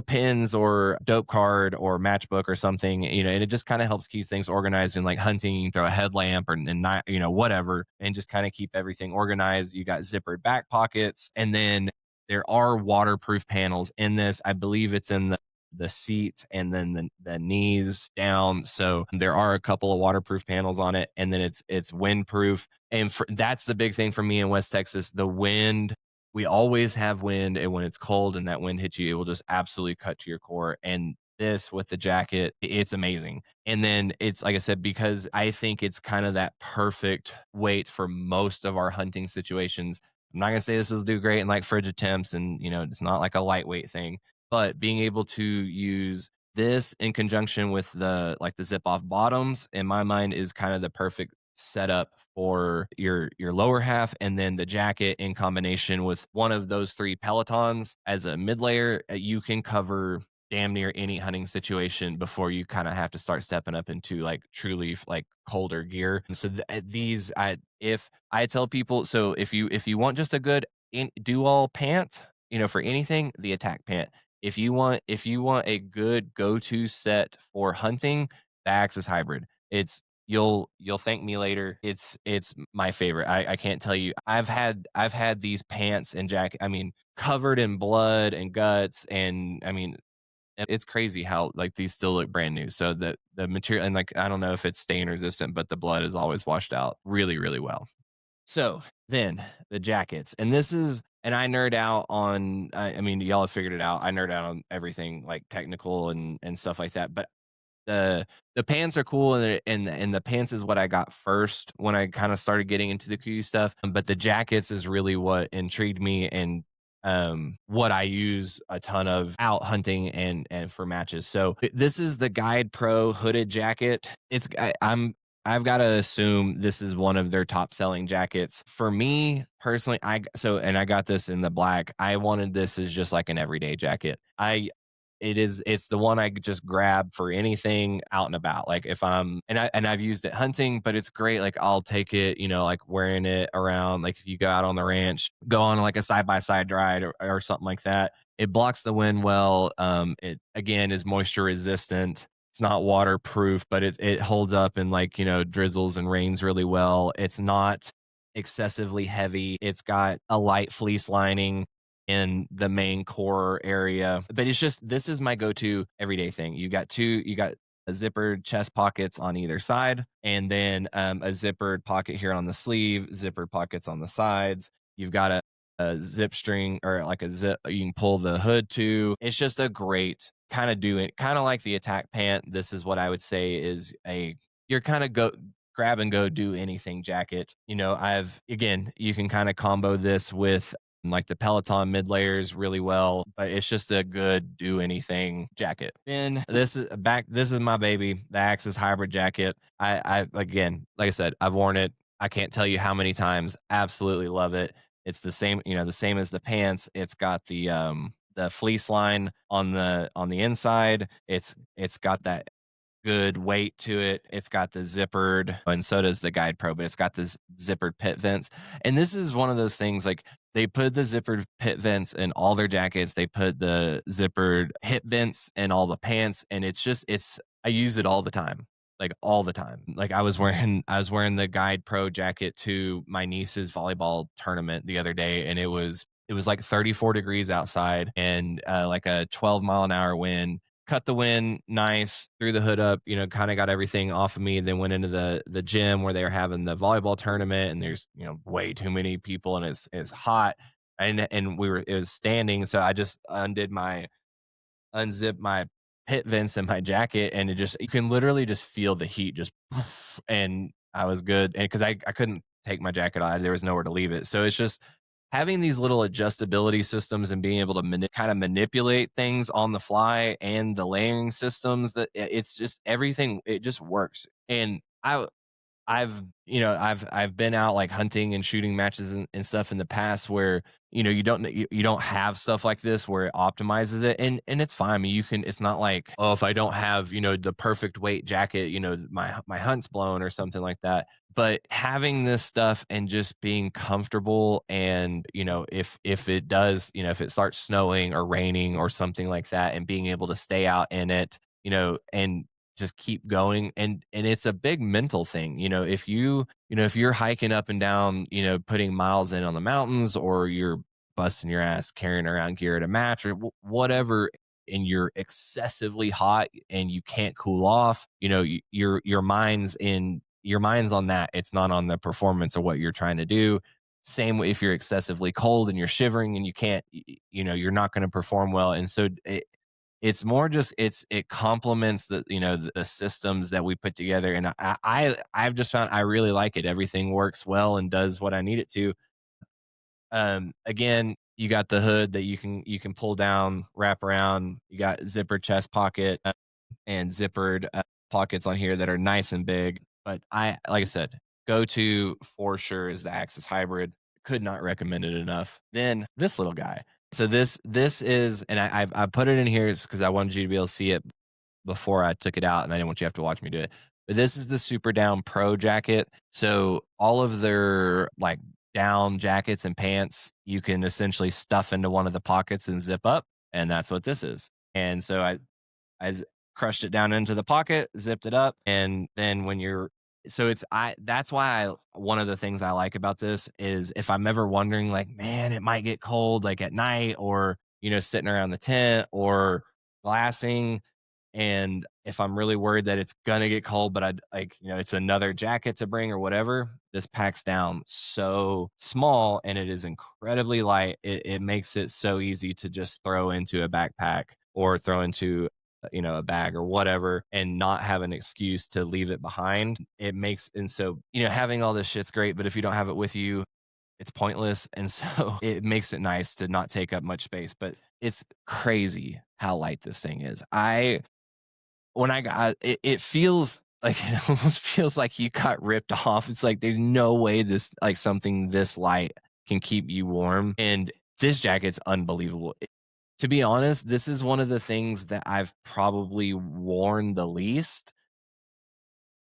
pins or dope card or matchbook or something, and it just kind of helps keep things organized. And like hunting, you can throw a headlamp or and not whatever, and just kind of keep everything organized. You got zippered back pockets, and then there are waterproof panels in this. I believe it's in the seat and then the knees down. So there are a couple of waterproof panels on it, and then it's windproof. And that's the big thing for me in West Texas. The wind, we always have wind, and when it's cold and that wind hits you, it will just absolutely cut to your core. And this with the jacket, it's amazing. And then it's like I said, because I think it's kind of that perfect weight for most of our hunting situations. I'm not gonna say this will do great in like frigid temps, and it's not like a lightweight thing, but being able to use this in conjunction with the zip off bottoms, in my mind, is kind of the perfect setup for your lower half, and then the jacket in combination with one of those three pelotons as a mid layer, you can cover damn near any hunting situation before you kind of have to start stepping up into like truly like colder gear. So these I if I tell people, so if you want just a good do all pant, for anything, the attack pant. If you want a good go-to set for hunting, the Axis Hybrid. You'll thank me later. It's my favorite. I can't tell you. I've had these pants and jacket. I mean, covered in blood and guts, and I mean, it's crazy how like these still look brand new. So the material, and like I don't know if it's stain resistant, but the blood is always washed out really really well. So then the jackets, and this is, and I nerd out on. I mean, y'all have figured it out. I nerd out on everything like technical and stuff like that. But the the pants are cool, and the pants is what I got first when I kinda started getting into the Kuiu stuff, but the jackets is really what intrigued me and, what I use a ton of out hunting and for matches. So, this is the Guide Pro hooded jacket. I've gotta assume this is one of their top selling jackets. For me, personally, and I got this in the black. I wanted this as just like an everyday jacket. It's the one I could just grab for anything out and about. Like if I'm and I've used it hunting, but it's great. Like I'll take it, like wearing it around. Like if you go out on the ranch, go on like a side by side ride or something like that. It blocks the wind well. It again is moisture resistant. It's not waterproof, but it holds up in like drizzles and rains really well. It's not excessively heavy. It's got a light fleece lining in the main core area. But it's just this is my go-to everyday thing. You got a zippered chest pockets on either side, and then a zippered pocket here on the sleeve, zippered pockets on the sides. You've got a zip string or like a zip you can pull the hood to. It's just a great kind of doing kind of like the attack pant. This is what I would say is a you're kind of go grab and go do anything jacket. I've again, you can kind of combo this with like the Peloton mid layers really well, but it's just a good do anything jacket. Then this is my baby, the Axis hybrid jacket. I again, like I said, I've worn it. I can't tell you how many times. Absolutely love it. It's the same, the same as the pants. It's got the fleece line on the inside. It's got that good weight to it. It's got the zippered, and so does the Guide Pro, but it's got this zippered pit vents. And this is one of those things like they put the zippered pit vents in all their jackets. They put the zippered hip vents in all the pants, and I use it all the time. Like all the time. Like I was wearing the Guide Pro jacket to my niece's volleyball tournament the other day, and it was like 34 degrees outside and like a 12 mile an hour wind. Cut the wind nice, threw the hood up, kind of got everything off of me, then went into the gym where they were having the volleyball tournament, and there's, way too many people, and it's hot. And it was standing, so I just unzipped my pit vents in my jacket, and it just you can literally just feel the heat just and I was good. And because I couldn't take my jacket off, there was nowhere to leave it. So it's just having these little adjustability systems and being able to kind of manipulate things on the fly, and the layering systems that it's just everything, it just works. And I've been out like hunting and shooting matches and stuff in the past where you don't have stuff like this where it optimizes it, and it's fine. I mean, it's not like, oh, if I don't have the perfect weight jacket, my hunt's blown or something like that. But having this stuff and just being comfortable, and if it does, if it starts snowing or raining or something like that, and being able to stay out in it, and just keep going. And it's a big mental thing. If you're hiking up and down, putting miles in on the mountains, or you're busting your ass carrying around gear at a match or whatever, and you're excessively hot and you can't cool off, your mind's on that. It's not on the performance of what you're trying to do. Same if you're excessively cold and you're shivering and you can't, you're not going to perform well. And so it's more just it complements the systems that we put together, and I've just found I really like it. Everything works well and does what I need it to. Again, you got the hood that you can pull down, wrap around. You got zipper chest pocket, and zippered pockets on here that are nice and big. But like I said, go to for sure is the Axis Hybrid. Could not recommend it enough. Then this little guy. So this is, and I put it in here because I wanted you to be able to see it before I took it out, and I didn't want you to have to watch me do it. But this is the Super Down Pro jacket. So all of their like down jackets and pants, you can essentially stuff into one of the pockets and zip up, and that's what this is. And so I crushed it down into the pocket, zipped it up, and then when you're so it's I that's why one of the things I like about this is if I'm ever wondering like, man, it might get cold like at night, or sitting around the tent or glassing, And if I'm really worried that it's gonna get cold, but I'd like, it's another jacket to bring or whatever, this packs down so small and it is incredibly light. It makes it so easy to just throw into a backpack or throw into a bag or whatever and not have an excuse to leave it behind. It makes and so, having all this shit's great, but if you don't have it with you, it's pointless. And so it makes it nice to not take up much space. But it's crazy how light this thing is. When I got it, it feels like it almost feels like you got ripped off. It's like there's no way this like something this light can keep you warm. And this jacket's unbelievable. To be honest, this is one of the things that I've probably worn the least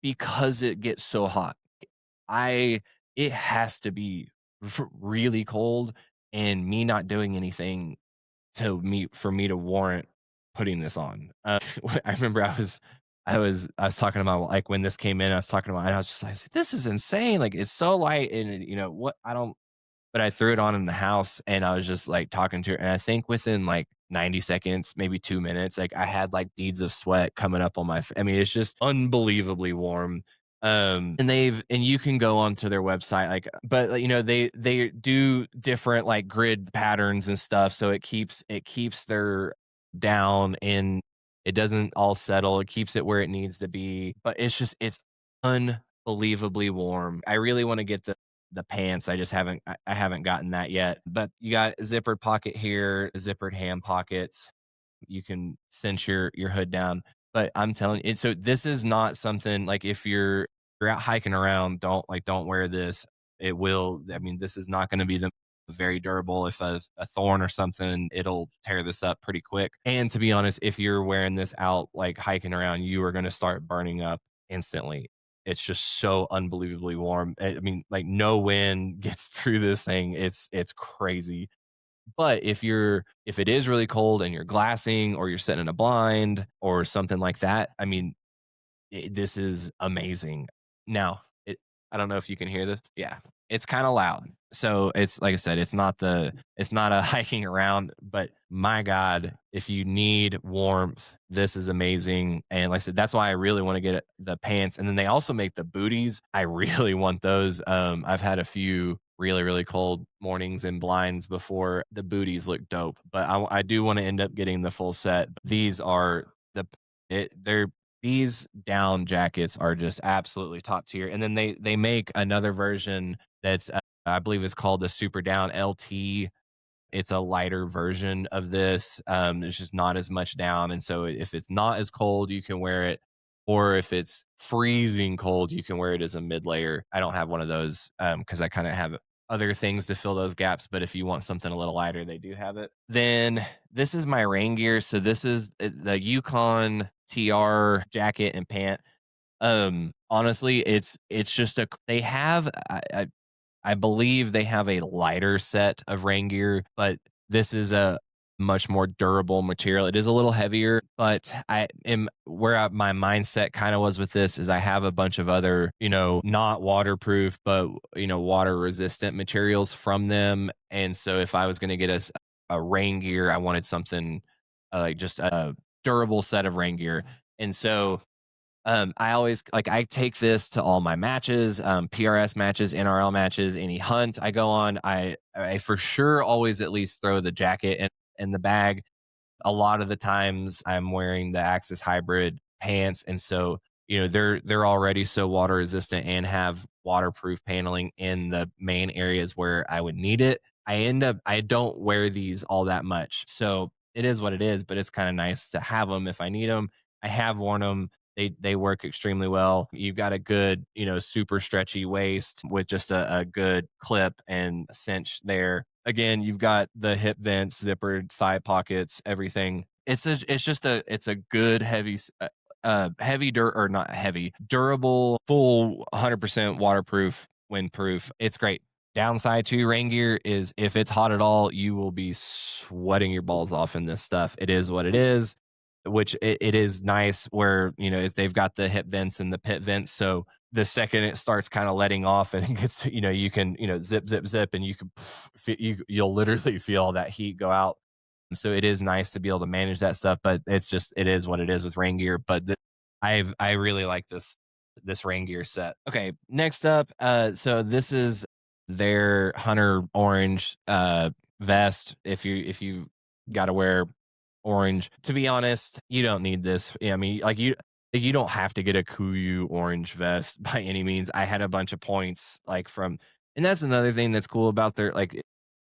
because it gets so hot. I it has to be really cold and me not doing anything for me to warrant putting this on. I remember I was talking about like when this came in, I was talking about, and I was like, this is insane. Like it's so light, and what I don't. But I threw it on in the house, and I was just like talking to her, and I think within like 90 seconds, maybe 2 minutes, like I had like beads of sweat coming up on my. I mean, it's just unbelievably warm. And you can go onto their website, like, but like, they do different like grid patterns and stuff, so it keeps their down and it doesn't all settle. It keeps it where it needs to be, but it's unbelievably warm. I really want to get the pants. I haven't gotten that yet. But you got a zippered pocket here, zippered hand pockets. You can cinch your hood down. But I'm telling you, so this is not something like if you're out hiking around, don't wear this. It will. I mean, this is not going to be the very durable. If a thorn or something, it'll tear this up pretty quick. And to be honest, if you're wearing this out like hiking around, you are going to start burning up instantly. It's just so unbelievably warm. I mean, like no wind gets through this thing. It's crazy. But if it is really cold and you're glassing or you're sitting in a blind or something like that, I mean, this is amazing. Now, I don't know if you can hear this. Yeah, it's kind of loud. So it's like I said, it's not a hiking around, but my God, if you need warmth, this is amazing. And like I said, that's why I really want to get the pants. And then they also make the booties. I really want those. I've had a few really, really cold mornings and blinds before. The booties look dope, but I do want to end up getting the full set. These are they're these down jackets are just absolutely top tier. And then they make another version that's I believe is called the Super Down LT. It's a lighter version of this. There's just not as much down, and so if it's not as cold, you can wear it. Or if it's freezing cold, you can wear it as a mid layer. I don't have one of those because I kind of have other things to fill those gaps. But if you want something a little lighter, they do have it. Then this is my rain gear. So this is the Yukon TR jacket and pant. Honestly, it's just they have I believe they have a lighter set of rain gear, but this is a much more durable material. It is a little heavier, but I am my mindset kind of was with this is I have a bunch of other, not waterproof, but water resistant materials from them. And so if I was going to get a rain gear, I wanted something like just a durable set of rain gear. And so I always like I take this to all my matches, PRS matches, NRL matches, any hunt I go on. I for sure always at least throw the jacket in the bag. A lot of the times I'm wearing the Axis Hybrid pants, and so they're already so water resistant and have waterproof paneling in the main areas where I would need it. I don't wear these all that much, so it is what it is. But it's kind of nice to have them if I need them. I have worn them. They work extremely well. You've got a good, super stretchy waist with just a good clip and cinch there. Again, you've got the hip vents, zippered thigh pockets, everything. It's a good heavy dirt or not heavy, durable, full 100% waterproof, windproof. It's great. Downside to rain gear is if it's hot at all, you will be sweating your balls off in this stuff. It is what it is, which it is nice where, if they've got the hip vents and the pit vents. So the second it starts kind of letting off and it gets, you can, zip, zip, zip, and you can, you'll literally feel all that heat go out. So it is nice to be able to manage that stuff, but it's just it is what it is with rain gear. But I really like this rain gear set. Okay, next up, so this is their hunter orange vest. If you got to wear orange, to be honest, you don't need this. I mean, like you don't have to get a Kuiu orange vest by any means. I had a bunch of points like from, and that's another thing that's cool about their like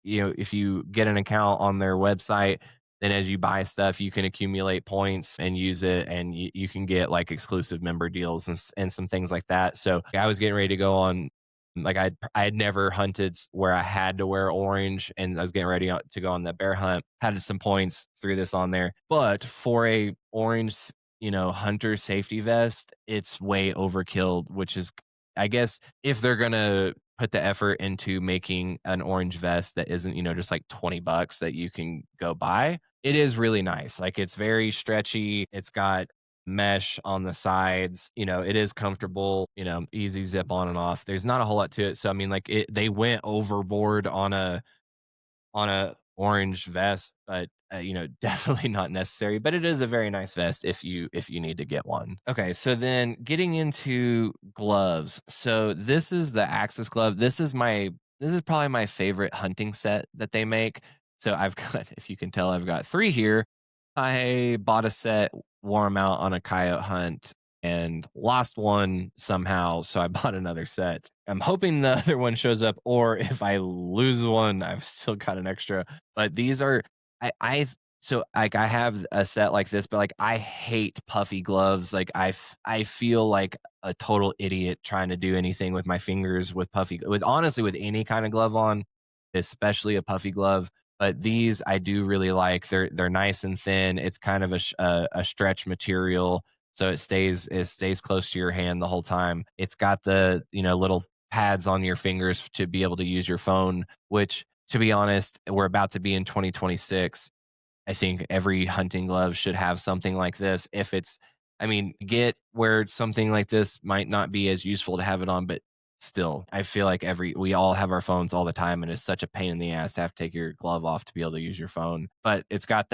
if you get an account on their website, then as you buy stuff, you can accumulate points and use it, and you can get like exclusive member deals and some things like that. So I was getting ready to go on, like I had never hunted where I had to wear orange, and I was getting ready to go on the bear hunt. Had some points, threw this on there, but for a orange, hunter safety vest, it's way overkill, which is, I guess, if they're gonna put the effort into making an orange vest that isn't, just like 20 bucks that you can go buy. It is really nice. Like it's very stretchy. It's got mesh on the sides. It is comfortable, easy zip on and off. There's not a whole lot to it. So I mean like they went overboard on a orange vest, but definitely not necessary. But it is a very nice vest if you need to get one. Okay, so then getting into gloves. So this is the Axis glove. This is probably my favorite hunting set that they make. So I've got, if you can tell, I've got three here. I bought a set, wore 'em out on a coyote hunt, and lost one somehow, so I bought another set. I'm hoping the other one shows up, or if I lose one, I've still got an extra. But these are, I so like I have a set like this, but like I hate puffy gloves. Like I feel like a total idiot trying to do anything with my fingers with puffy, with honestly with any kind of glove on, especially a puffy glove. But these I do really like. They're nice and thin. It's kind of a stretch material, so it stays close to your hand the whole time. It's got the little pads on your fingers to be able to use your phone, which, to be honest, we're about to be in 2026. I think every hunting glove should have something like this. If it's, I mean, get where something like this might not be as useful to have it on, but still, I feel like we all have our phones all the time, and it's such a pain in the ass to have to take your glove off to be able to use your phone. But it's got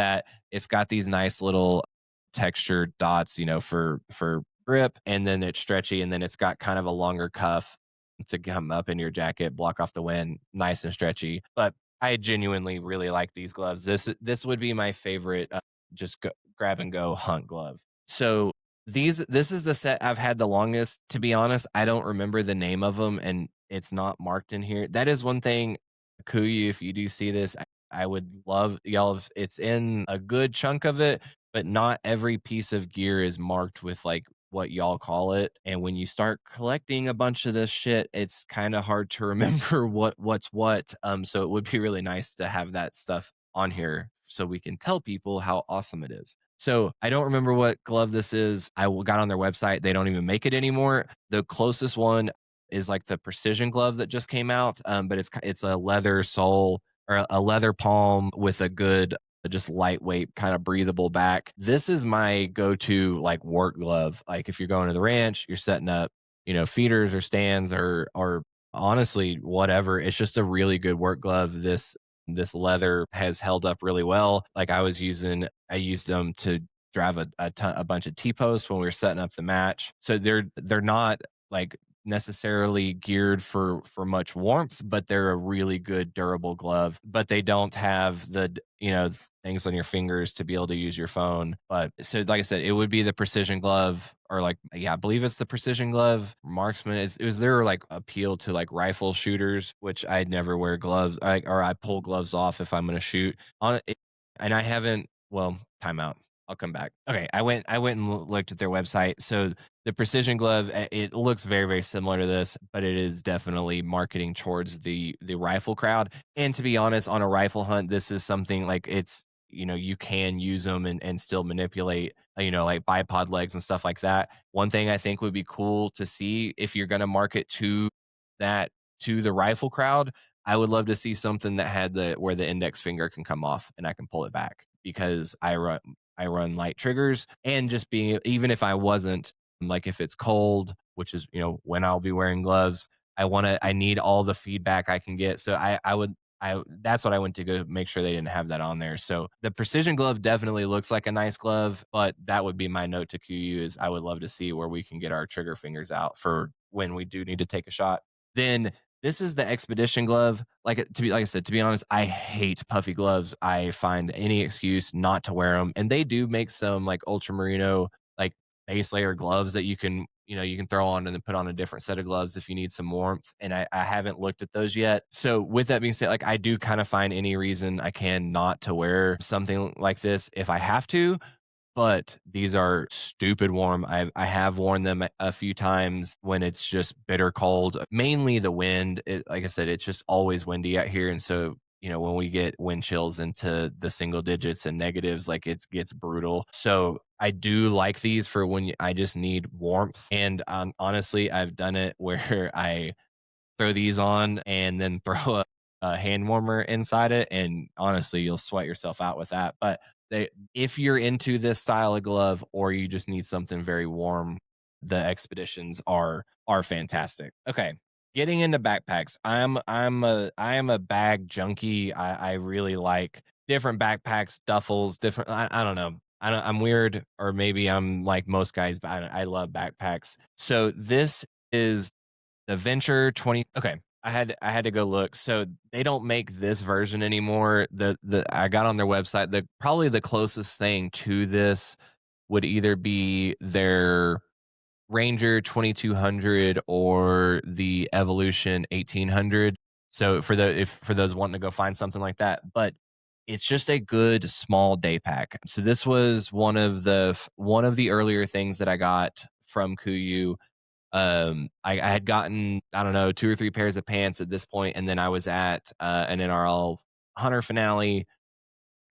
these nice little textured dots, for grip, and then it's stretchy, and then it's got kind of a longer cuff to come up in your jacket, block off the wind, nice and stretchy. But I genuinely really like these gloves. This would be my favorite, just grab and go hunt glove. So this is the set I've had the longest. To be honest, I don't remember the name of them, and it's not marked in here. That is one thing, Kuyu. If you do see this, I would love y'all. If it's in a good chunk of it, but not every piece of gear is marked with like what y'all call it. And when you start collecting a bunch of this shit, it's kind of hard to remember what's what. So it would be really nice to have that stuff on here so we can tell people how awesome it is. So I don't remember what glove this is. Got on their website. They don't even make it anymore. The closest one is like the precision glove that just came out. But it's a leather sole or a leather palm with a good, just lightweight, kind of breathable back. This is my go-to like work glove. Like if you're going to the ranch, you're setting up, feeders or stands or honestly whatever. It's just a really good work glove. This leather has held up really well. Like I used them to drive a bunch of T-posts when we were setting up the match. So they're not like necessarily geared for much warmth, but they're a really good durable glove. But they don't have the things on your fingers to be able to use your phone. But so like I said, it would be the precision glove, or like, yeah, I believe it's the precision glove. Marksman it was their like appeal to like rifle shooters, which I'd never wear gloves, or I pull gloves off if I'm going to shoot on it. And I haven't. Well, timeout. I'll come back. Okay, I went and looked at their website. So the precision glove, it looks very very similar to this, but it is definitely marketing towards the rifle crowd. And to be honest, on a rifle hunt, this is something like it's you can use them and still manipulate like bipod legs and stuff like that. One thing I think would be cool to see, if you're going to market that to the rifle crowd, I would love to see something that had the where the index finger can come off and I can pull it back, because I run light triggers, and just being, even if I wasn't, like if it's cold, which is when I'll be wearing gloves, I need all the feedback I can get. So I that's what I went to go make sure they didn't have that on there. So the precision glove definitely looks like a nice glove, but that would be my note to Kuiu is I would love to see where we can get our trigger fingers out for when we do need to take a shot. Then this is the expedition glove. Like I said, to be honest, I hate puffy gloves. I find any excuse not to wear them. And they do make some like ultramarino like base layer gloves that you can throw on and then put on a different set of gloves if you need some warmth. And I haven't looked at those yet. So with that being said, like I do kind of find any reason I can not to wear something like this if I have to, but these are stupid warm. I have worn them a few times when it's just bitter cold. Mainly the wind. Like I said, it's just always windy out here, and so when we get wind chills into the single digits and negatives, like it gets brutal. So I do like these for when I just need warmth. And honestly, I've done it where I throw these on and then throw a hand warmer inside it. And honestly, you'll sweat yourself out with that. But if you're into this style of glove or you just need something very warm, the expeditions are fantastic. Okay. Getting into backpacks. I am a bag junkie. I really like different backpacks, duffels, different I don't know. I'm weird, or maybe I'm like most guys, but I love backpacks. So this is the Venture 20. Okay. I had to go look. So they don't make this version anymore. The I got on their website. The probably the closest thing to this would either be their Ranger 2200 or the Evolution 1800. So for those wanting to go find something like that, but it's just a good small day pack. So this was one of the earlier things that I got from Kuiu. I had gotten, I don't know, 2 or 3 pairs of pants at this point, and then I was at, an NRL Hunter finale,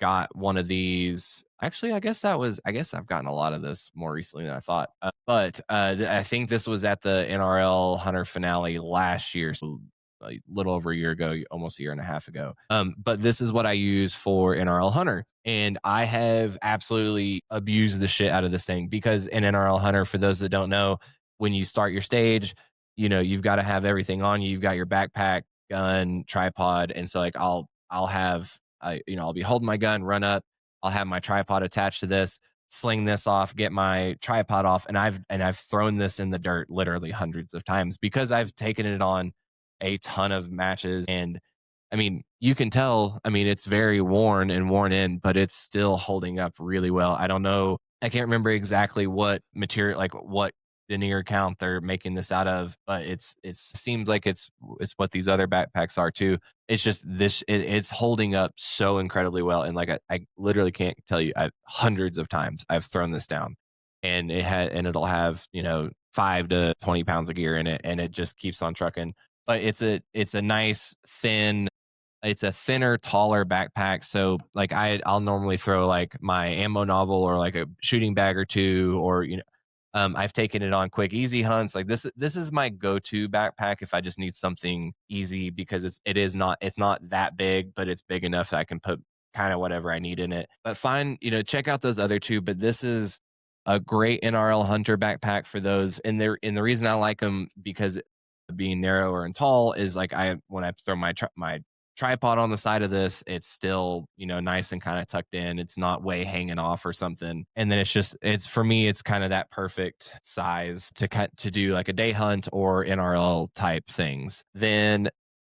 got one of these. Actually, I guess I've gotten a lot of this more recently than I thought. I think this was at the NRL Hunter finale last year, so a little over a year ago, almost a year and a half ago. But this is what I use for NRL Hunter, and I have absolutely abused the shit out of this thing because in NRL Hunter, for those that don't know, when you start your stage, you've got to have everything on you. You've got your backpack, gun, tripod, and so like I'll have I'll be holding my gun, run up, I'll have my tripod attached to this, sling this off, get my tripod off, and I've thrown this in the dirt literally hundreds of times because I've taken it on a ton of matches. And I mean, you can tell, I mean, it's very worn and worn in, but it's still holding up really well. I don't know. I can't remember exactly what material, like what denier count they're making this out of, but it seems like it's what these other backpacks are too. It's just it's holding up so incredibly well. And like I literally can't tell you, hundreds of times I've thrown this down, and it'll have 5 to 20 pounds of gear in it, and it just keeps on trucking. But it's a nice thin, it's a thinner, taller backpack. So like I'll normally throw like my ammo novel or like a shooting bag or two, or I've taken it on quick, easy hunts. Like this is my go-to backpack if I just need something easy because it's not that big, but it's big enough that I can put kind of whatever I need in it. But fine, check out those other two. But this is a great NRL Hunter backpack for those. And the reason I like them because being narrower and tall is like when I throw my tripod on the side of this, it's still, nice and kind of tucked in. It's not way hanging off or something. And then it's for me, it's kind of that perfect size to do like a day hunt or NRL type things. Then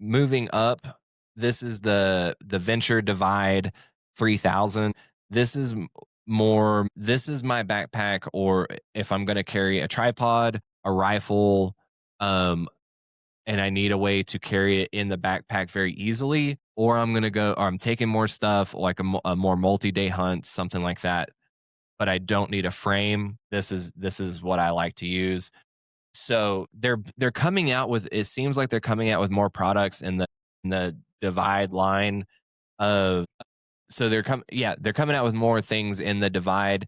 moving up, this is the Venture Divide 3000. This is this is my backpack, or if I'm going to carry a tripod, a rifle, um, and I need a way to carry it in the backpack very easily, or I'm taking more stuff like a more multi-day hunt, something like that, but I don't need a frame. This is what I like to use. So they're coming out with, it seems like they're coming out with more products in the Divide line of, so they're coming out with more things in the Divide.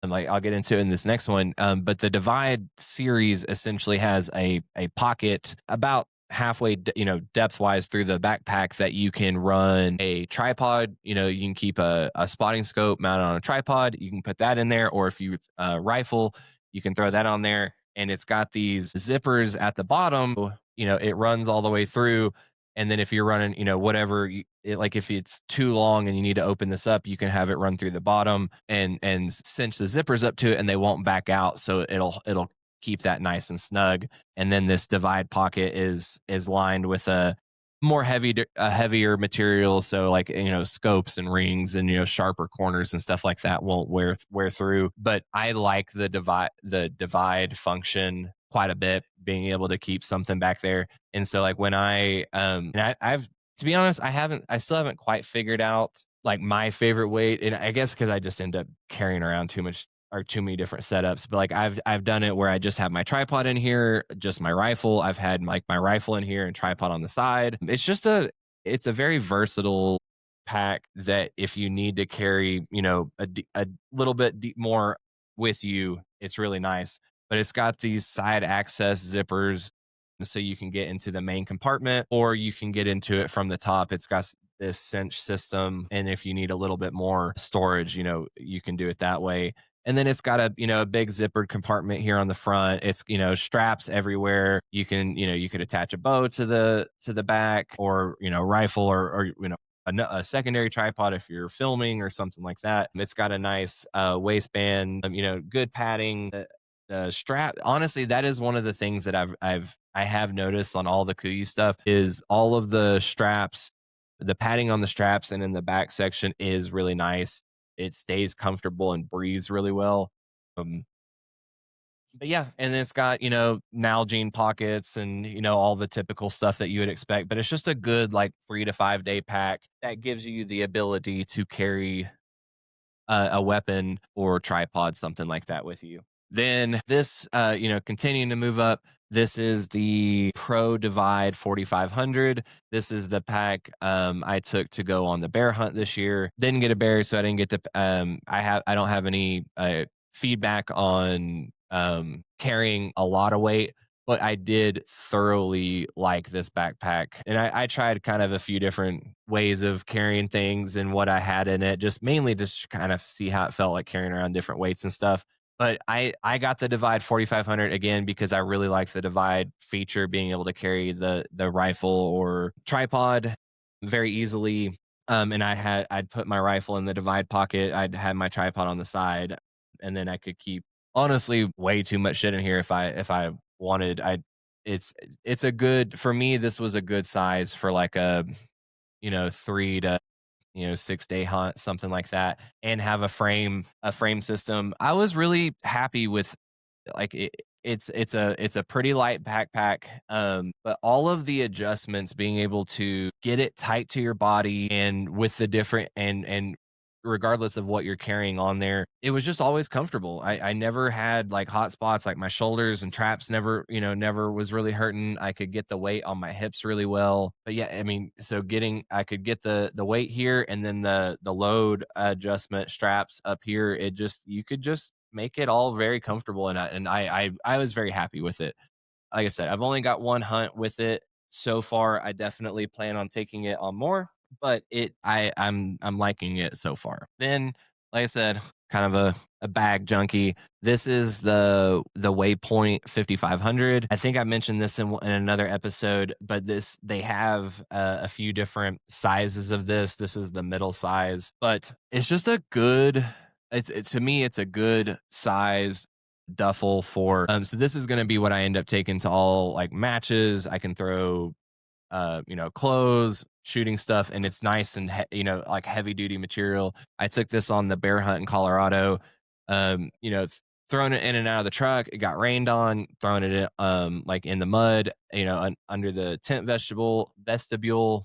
And like I'll get into it in this next one. But the Divide series essentially has a pocket about halfway, depth wise through the backpack that you can run a tripod. You can keep a spotting scope mounted on a tripod. You can put that in there, or if you rifle, you can throw that on there. And it's got these zippers at the bottom. It runs all the way through, And then if you're running, whatever, like if it's too long and you need to open this up, you can have it run through the bottom and cinch the zippers up to it, and they won't back out. So it'll keep that nice and snug. And then this divide pocket is lined with a heavier material, so like scopes and rings and sharper corners and stuff like that won't wear through. But I like the divide function quite a bit, being able to keep something back there. And so like when I've, to be honest, I still haven't quite figured out like my favorite weight, and I guess because I just end up carrying around too much or too many different setups. But like I've done it where I just have my tripod in here, just my rifle. I've had like my rifle in here and tripod on the side. It's a very versatile pack that if you need to carry, a little bit more with you, it's really nice. But it's got these side access zippers so you can get into the main compartment, or you can get into it from the top. It's got this cinch system, and if you need a little bit more storage, you can do it that way. And then it's got a big zippered compartment here on the front. It's straps everywhere. You could attach a bow to the back, or rifle, or a secondary tripod if you're filming or something like that. It's got a nice waistband, good padding. The strap, honestly, that is one of the things that I have noticed on all the Kuiu stuff, is all of the straps, the padding on the straps and in the back section is really nice. It stays comfortable and breathes really well. Um, but yeah, and then it's got, Nalgene pockets and, all the typical stuff that you would expect. But it's just a good like 3 to 5 day pack that gives you the ability to carry a weapon or tripod, something like that with you. Then this, continuing to move up, this is the Pro Divide 4500. This is the pack I took to go on the bear hunt this year. Didn't get a bear, so I didn't get to. I don't have any feedback on carrying a lot of weight, but I did thoroughly like this backpack. And I tried kind of a few different ways of carrying things and what I had in it, just mainly just kind of see how it felt like carrying around different weights and stuff. But I got the Divide 4500 again because I really like the Divide feature, being able to carry the rifle or tripod very easily. And I'd put my rifle in the Divide pocket. I'd have my tripod on the side, and then I could keep honestly way too much shit in here if I wanted. It's a good, for me, this was a good size for like a 3 to 6 day hunt, something like that, and have a frame system. I was really happy with like it's a pretty light backpack, but all of the adjustments, being able to get it tight to your body and with the different and regardless of what you're carrying on there, it was just always comfortable. I never had like hot spots, like my shoulders and traps never was really hurting. I could get the weight on my hips really well. But yeah, I mean, so I could get the weight here, and then the load adjustment straps up here. You could just make it all very comfortable, and I was very happy with it. Like I said, I've only got one hunt with it so far. I definitely plan on taking it on more, but I'm liking it so far. Then, like I said, kind of a bag junkie. This is the Waypoint 5500. I think I mentioned this in another episode, but they have a few different sizes of this. This is the middle size, but it's just a good. To me, it's a good size duffel for. So this is going to be what I end up taking to all like matches. I can throw clothes, shooting stuff, and it's nice and like heavy duty material. I took this on the bear hunt in Colorado. Um, you know, th- Throwing it in and out of the truck. It got rained on, throwing it in, like in the mud, under the tent vestibule.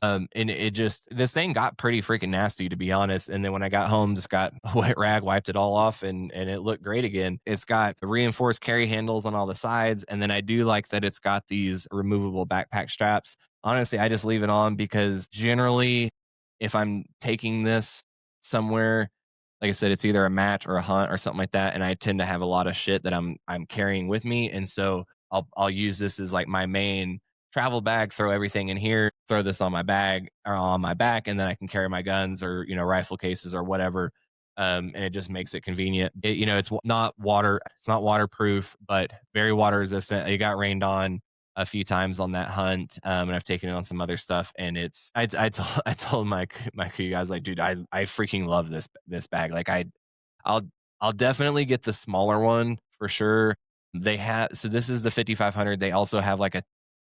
And this thing got pretty freaking nasty, to be honest. And then when I got home, just got a wet rag, wiped it all off, and it looked great again. It's got reinforced carry handles on all the sides, and then I do like that it's got these removable backpack straps. Honestly, I just leave it on because generally, if I'm taking this somewhere, like I said, it's either a match or a hunt or something like that, and I tend to have a lot of shit that I'm carrying with me, and so I'll use this as like my main travel bag. Throw everything in here, throw this on my bag or on my back, and then I can carry my guns or rifle cases or whatever. And it just makes it convenient. It's not waterproof, but very water resistant. It got rained on. a few times on that hunt, and I've taken it on some other stuff, and it's I told my crew guys like, dude, I freaking love this bag. Like I'll I'll definitely get the smaller one for sure. They have so this is the 5500. They also have like a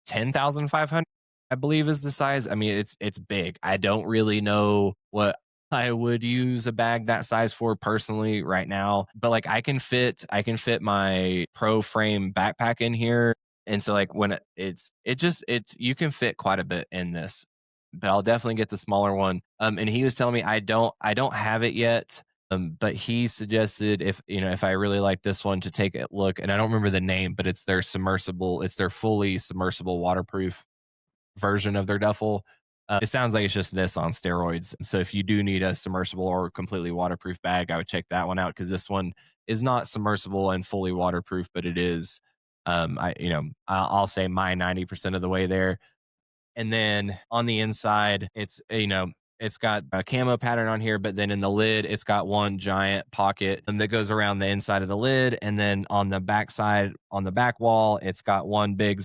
10,500, I believe is the size. I mean, it's big. I don't really know what I would use a bag that size for personally right now, but like I can fit my Pro Frame backpack in here, and so like when it's you can fit quite a bit in this, but I'll definitely get the smaller one. And he was telling me I don't have it yet. But he suggested if I really like this one to take a look, and I don't remember the name, but it's their fully submersible waterproof version of their duffel. It sounds like it's just this on steroids. So if you do need a submersible or completely waterproof bag, I would check that one out because this one is not submersible and fully waterproof, but it is. I'll say my 90% of the way there. And then on the inside, it's got a camo pattern on here, but then in the lid, it's got one giant pocket that goes around the inside of the lid. And then on the back side, on the back wall, it's got one big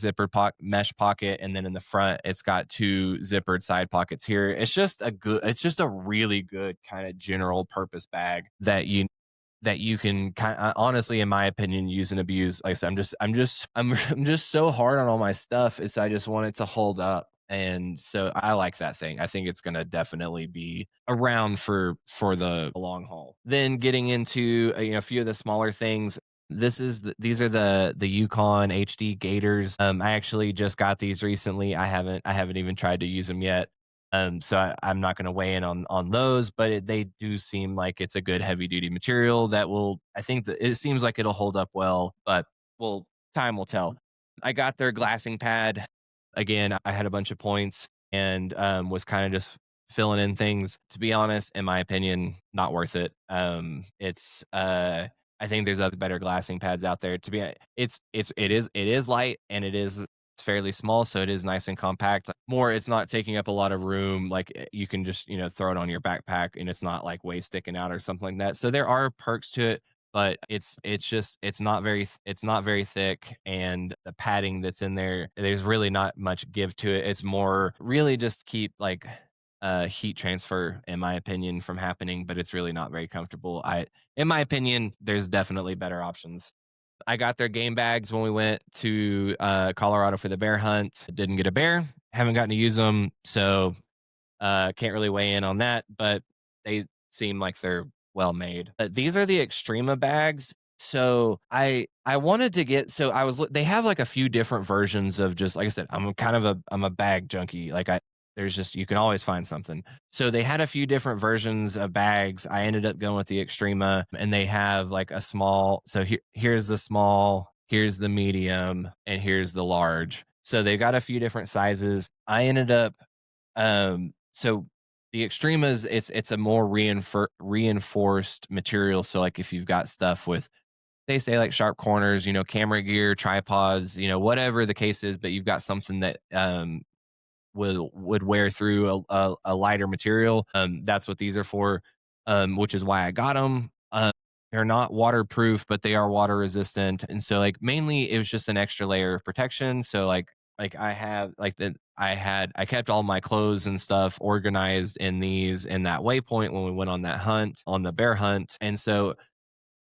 mesh pocket. And then in the front, it's got two zippered side pockets here. It's just a really good kind of general purpose bag that you can kind of, honestly, in my opinion, use and abuse. Like I said, I'm just so hard on all my stuff. Is I just want it to hold up. And so I like that thing. I think it's going to definitely be around for the long haul. Then getting into a few of the smaller things. These are the Yukon HD Gators. I actually just got these recently. I haven't even tried to use them yet. So I'm not going to weigh in on those, but they do seem like it's a good heavy duty material that will. I think that it seems like it'll hold up well, but well, time will tell. I got their glassing pad. Again, I had a bunch of points and was kind of just filling in things. To be honest, in my opinion, not worth it. I think there's other better glassing pads out there. It is light and it's fairly small, so it is nice and compact. More, it's not taking up a lot of room. Like you can just throw it on your backpack, and it's not like way sticking out or something like that. So there are perks to it, but it's not very thick, and the padding that's in there, there's really not much give to it. It's more really just keep like heat transfer, in my opinion, from happening, but it's really not very comfortable. In my opinion, there's definitely better options. I got their game bags when we went to Colorado for the bear hunt. Didn't get a bear. Haven't gotten to use them, so can't really weigh in on that. But they seem like they're well made. These are the Extrema bags. So I wanted to get. So I was. They have like a few different versions of just like I said. I'm a bag junkie. Like there's just you can always find something. So they had a few different versions of bags. I ended up going with the Extrema, and they have like a small. So here's the small, here's the medium, and here's the large. So they've got a few different sizes. I ended up so the Extremas, it's a more reinforced material. So like if you've got stuff with they say like sharp corners, camera gear, tripods, whatever the case is, but you've got something that would wear through a lighter material. That's what these are for, which is why I got them. They're not waterproof, but they are water resistant, and so like mainly it was just an extra layer of protection. So like I have like the I kept all my clothes and stuff organized in these in that waypoint when we went on that hunt on the bear hunt, and so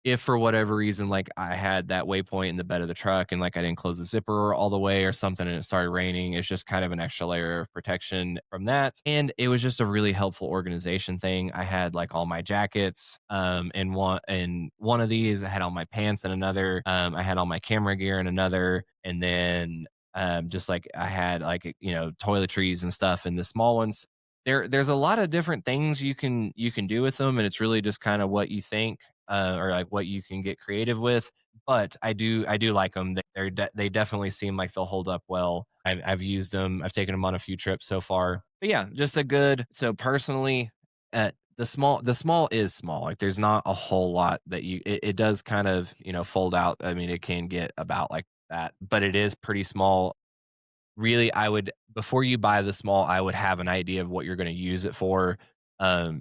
if for whatever reason, like I had that waypoint in the bed of the truck and like I didn't close the zipper all the way or something and it started raining, it's just kind of an extra layer of protection from that. And it was just a really helpful organization thing. I had like all my jackets in one of these, I had all my pants in another, I had all my camera gear in another, and then just like I had like toiletries and stuff in the small ones. There's a lot of different things you can do with them, and it's really just kind of what you think or like what you can get creative with. But I do like them. They definitely seem like they'll hold up well. I've used them. I've taken them on a few trips so far. But yeah, just a good. So personally, the small is small. Like there's not a whole lot that it does kind of fold out. I mean, it can get about like that, but it is pretty small. Really, I would before you buy the small, I would have an idea of what you're gonna use it for,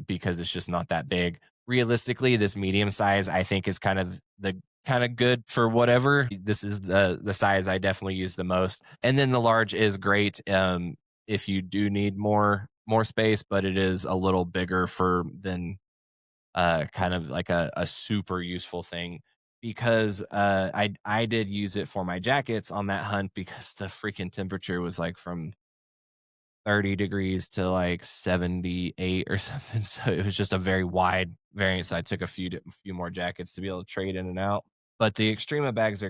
because it's just not that big. Realistically, this medium size, I think, is kind of good for whatever. This is the size I definitely use the most. And then the large is great if you do need more space, but it is a little bigger for than kind of like a super useful thing because I did use it for my jackets on that hunt because the freaking temperature was like from 30 degrees to like 78 or something. So it was just a very wide variance. I took a few more jackets to be able to trade in and out. But the Extrema bags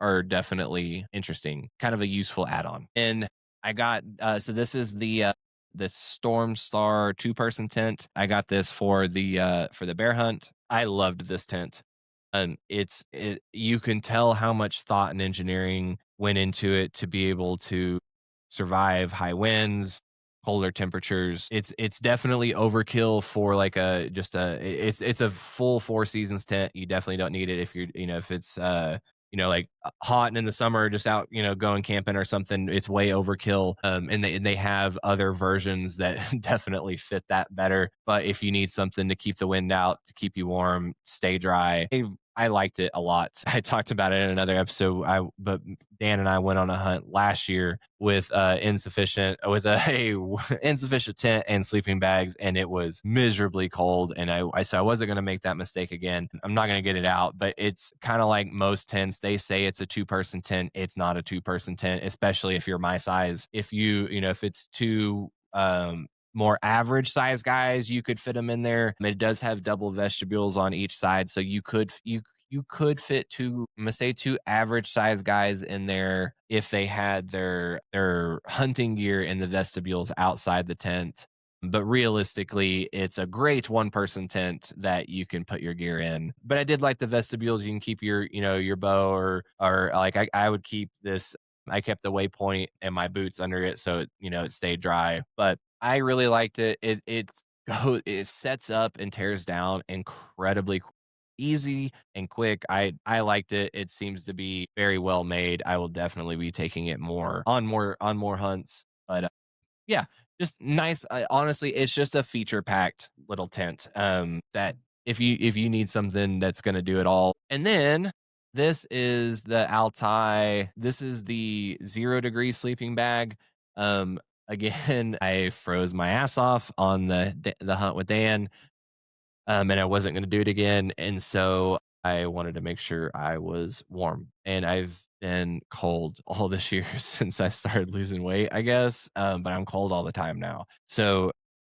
are definitely interesting, kind of a useful add-on. And I got so this is the Storm Star 2-person tent. I got this for the bear hunt. I loved this tent. You can tell how much thought and engineering went into it to be able to survive high winds, colder temperatures. It's definitely overkill for like a just a it's a full 4 seasons tent. You definitely don't need it if you're if it's like hot and in the summer just out going camping or something. It's way overkill. And they have other versions that definitely fit that better. But if you need something to keep the wind out, to keep you warm, stay dry, I liked it a lot. I talked about it in another episode. But Dan and I went on a hunt last year with a insufficient tent and sleeping bags, and it was miserably cold. And so I wasn't going to make that mistake again. I'm not going to get it out, but it's kind of like most tents. They say it's a 2-person tent. It's not a 2-person tent, especially if you're my size. If if it's two more average size guys, you could fit them in there. It does have double vestibules on each side, so you could fit I'm gonna say two average size guys in there if they had their hunting gear in the vestibules outside the tent. But realistically, it's a great 1-person tent that you can put your gear in. But I did like the vestibules. You can keep your bow or like I would keep this. I kept the waypoint and my boots under it so it stayed dry. But I really liked it. It sets up and tears down incredibly easy and quick. I liked it. It seems to be very well made. I will definitely be taking it more hunts. But yeah, just nice. Honestly, it's just a feature packed little tent. That if you need something that's going to do it all. And then this is the Altai. This is the 0 degree sleeping bag. Again, I froze my ass off on the hunt with Dan, and I wasn't going to do it again. And so I wanted to make sure I was warm. And I've been cold all this year since I started losing weight, I guess. But I'm cold all the time now. So,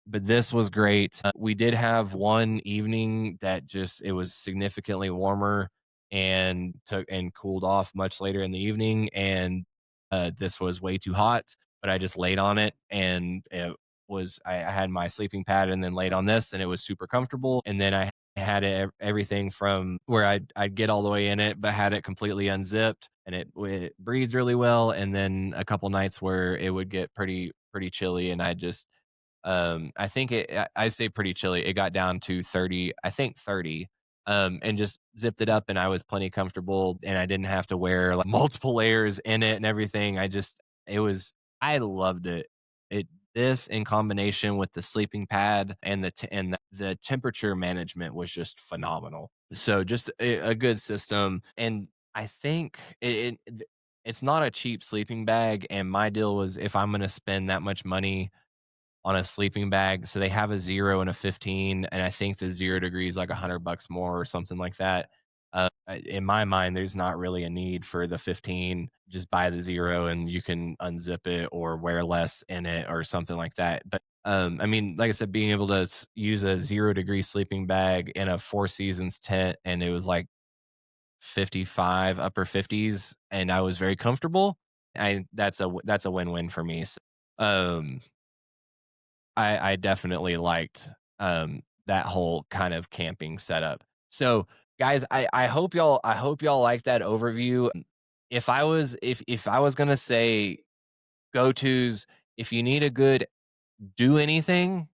but this was great. We did have one evening that just it was significantly warmer and took and cooled off much later in the evening. And this was way too hot, but I just laid on it and I had my sleeping pad and then laid on this and it was super comfortable. And then I had everything from where I'd get all the way in it, but had it completely unzipped and it breathed really well. And then a couple nights where it would get pretty chilly, and I think I say pretty chilly. It got down to 30, I think 30, and just zipped it up, and I was plenty comfortable, and I didn't have to wear like multiple layers in it and everything. I loved it. It This in combination with the sleeping pad and the temperature management was just phenomenal. So just a good system, and I think it's not a cheap sleeping bag. And my deal was if I'm going to spend that much money on a sleeping bag. So they have a 0 and a 15, and I think the 0 degree is like $100 more or something like that. In my mind, there's not really a need for the 15. Just buy the 0 and you can unzip it or wear less in it or something like that. But I mean, like I said, being able to use a 0 degree sleeping bag in a 4 seasons tent, and it was like 55 upper 50s, and I was very comfortable. That's a win-win for me. So, um I definitely liked, that whole kind of camping setup. So, guys, I hope y'all like that overview. If I was gonna say go-tos, if you need a good do anything,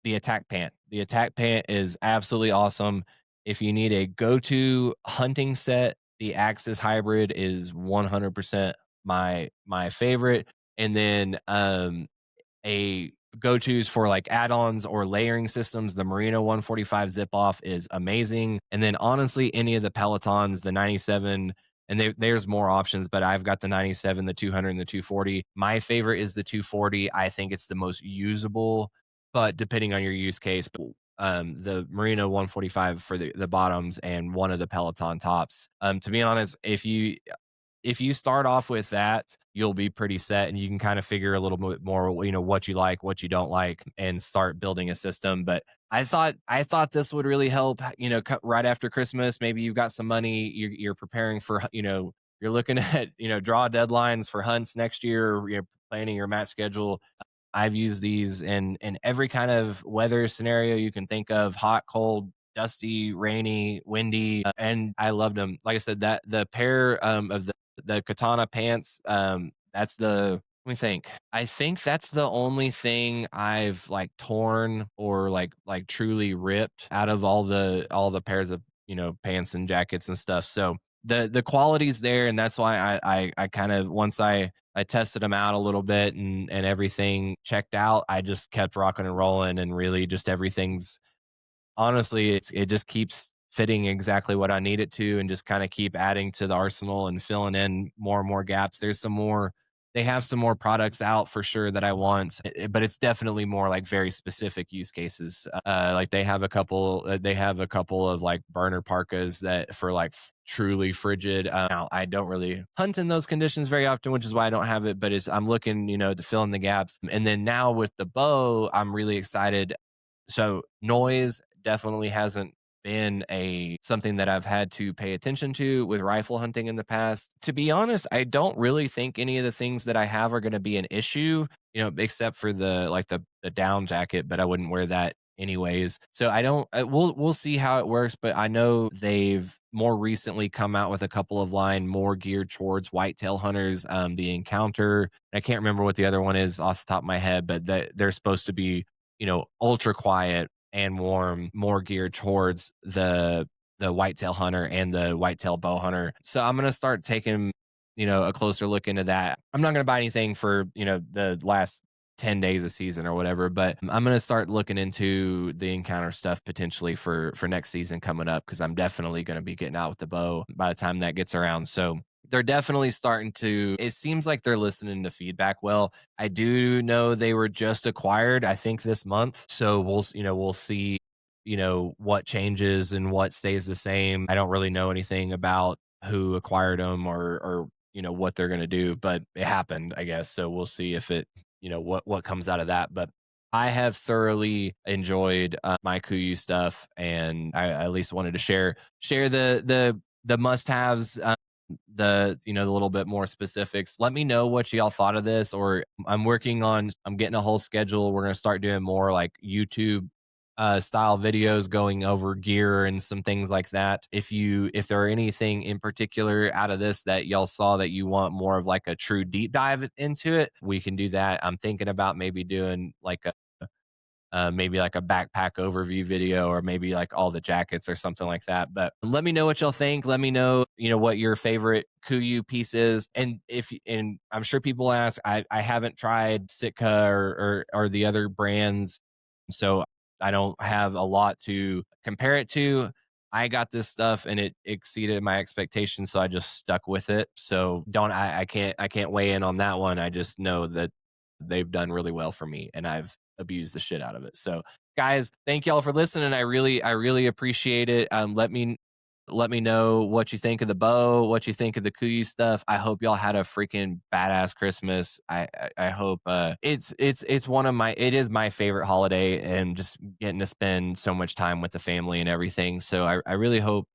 the attack pant. The attack pant is absolutely awesome. If you need a go-to hunting set, the Axis Hybrid is 100% my favorite. And then, a go tos for like add-ons or layering systems, the Merino 145 zip off is amazing. And then honestly, any of the Pelotons, the 97, and there's more options, but I've got the 97, the 200, and the 240. My favorite is the 240. I think it's the most usable, but depending on your use case, but the Merino 145 for the bottoms and one of the Peloton tops. To be honest, if you start off with that, you'll be pretty set and you can kind of figure a little bit more, what you like, what you don't like, and start building a system. But I thought this would really help, right after Christmas. Maybe you've got some money, you're preparing for, you're looking at, draw deadlines for hunts next year, or you're planning your match schedule. I've used these in every kind of weather scenario you can think of: hot, cold, dusty, rainy, windy, and I loved them. Like I said, that the pair of the katana pants, that's the let me think. I think that's the only thing I've like torn or like truly ripped out of all the pairs of pants and jackets and stuff. So the quality's there, and that's why I kind of, once I tested them out a little bit and everything checked out, I just kept rocking and rolling, and really just everything's, honestly, it just keeps fitting exactly what I need it to, and just kind of keep adding to the arsenal and filling in more and more gaps. They have some more products out for sure that I want, but it's definitely more like very specific use cases. Like they have a couple of like burner parkas that for like truly frigid. Now I don't really hunt in those conditions very often, which is why I don't have it. But I'm looking, to fill in the gaps. And then now with the bow, I'm really excited. So noise definitely hasn't been a something that I've had to pay attention to with rifle hunting in the past. To be honest, I don't really think any of the things that I have are going to be an issue, except for the down jacket, but I wouldn't wear that anyways. So I don't we'll see how it works, but I know they've more recently come out with a couple of line more geared towards whitetail hunters, the Encounter. I can't remember what the other one is off the top of my head, but they're supposed to be ultra quiet and warm, more geared towards the whitetail hunter and the whitetail bow hunter. So I'm gonna start taking, a closer look into that. I'm not gonna buy anything for, the last 10 days of season or whatever, but I'm gonna start looking into the Encounter stuff potentially for next season coming up, because I'm definitely gonna be getting out with the bow by the time that gets around. So they're definitely starting to, it seems like they're listening to feedback well. I do know they were just acquired, I think this month. So we'll see, what changes and what stays the same. I don't really know anything about who acquired them, or what they're going to do, but it happened, I guess. So we'll see if it, what comes out of that. But I have thoroughly enjoyed my Kuiu stuff, and I at least wanted to share the must haves, the little bit more specifics. Let me know what y'all thought of this, or I'm getting a whole schedule. We're going to start doing more like YouTube style videos going over gear and some things like that. If there are anything in particular out of this that y'all saw that you want more of like a true deep dive into it, we can do that. I'm thinking about maybe doing like maybe like a backpack overview video, or maybe like all the jackets or something like that. But let me know what y'all think. Let me know, what your favorite Kuiu piece is. And I'm sure people ask, I haven't tried Sitka or the other brands, so I don't have a lot to compare it to. I got this stuff and it exceeded my expectations, so I just stuck with it. So don't I can't weigh in on that one. I just know that they've done really well for me, and I've abused the shit out of it. So guys, thank y'all for listening. I really appreciate it. Let me know what you think of the bow, what you think of the Kuiu stuff. I hope y'all had a freaking badass Christmas. I hope it's it is my favorite holiday, and just getting to spend so much time with the family and everything. So I really hope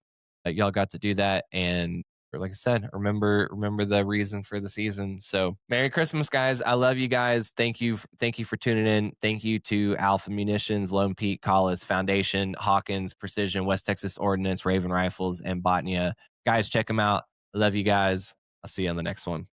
that y'all got to do that. And like I said, remember the reason for the season. So Merry Christmas, guys. I love you guys. Thank you for tuning in. Thank you to Alpha Munitions, Lone Peak, Collis Foundation, Hawkins Precision, West Texas Ordnance, Raven Rifles, and Botnia. Guys, check them out. I love you guys. I'll see you on the next one.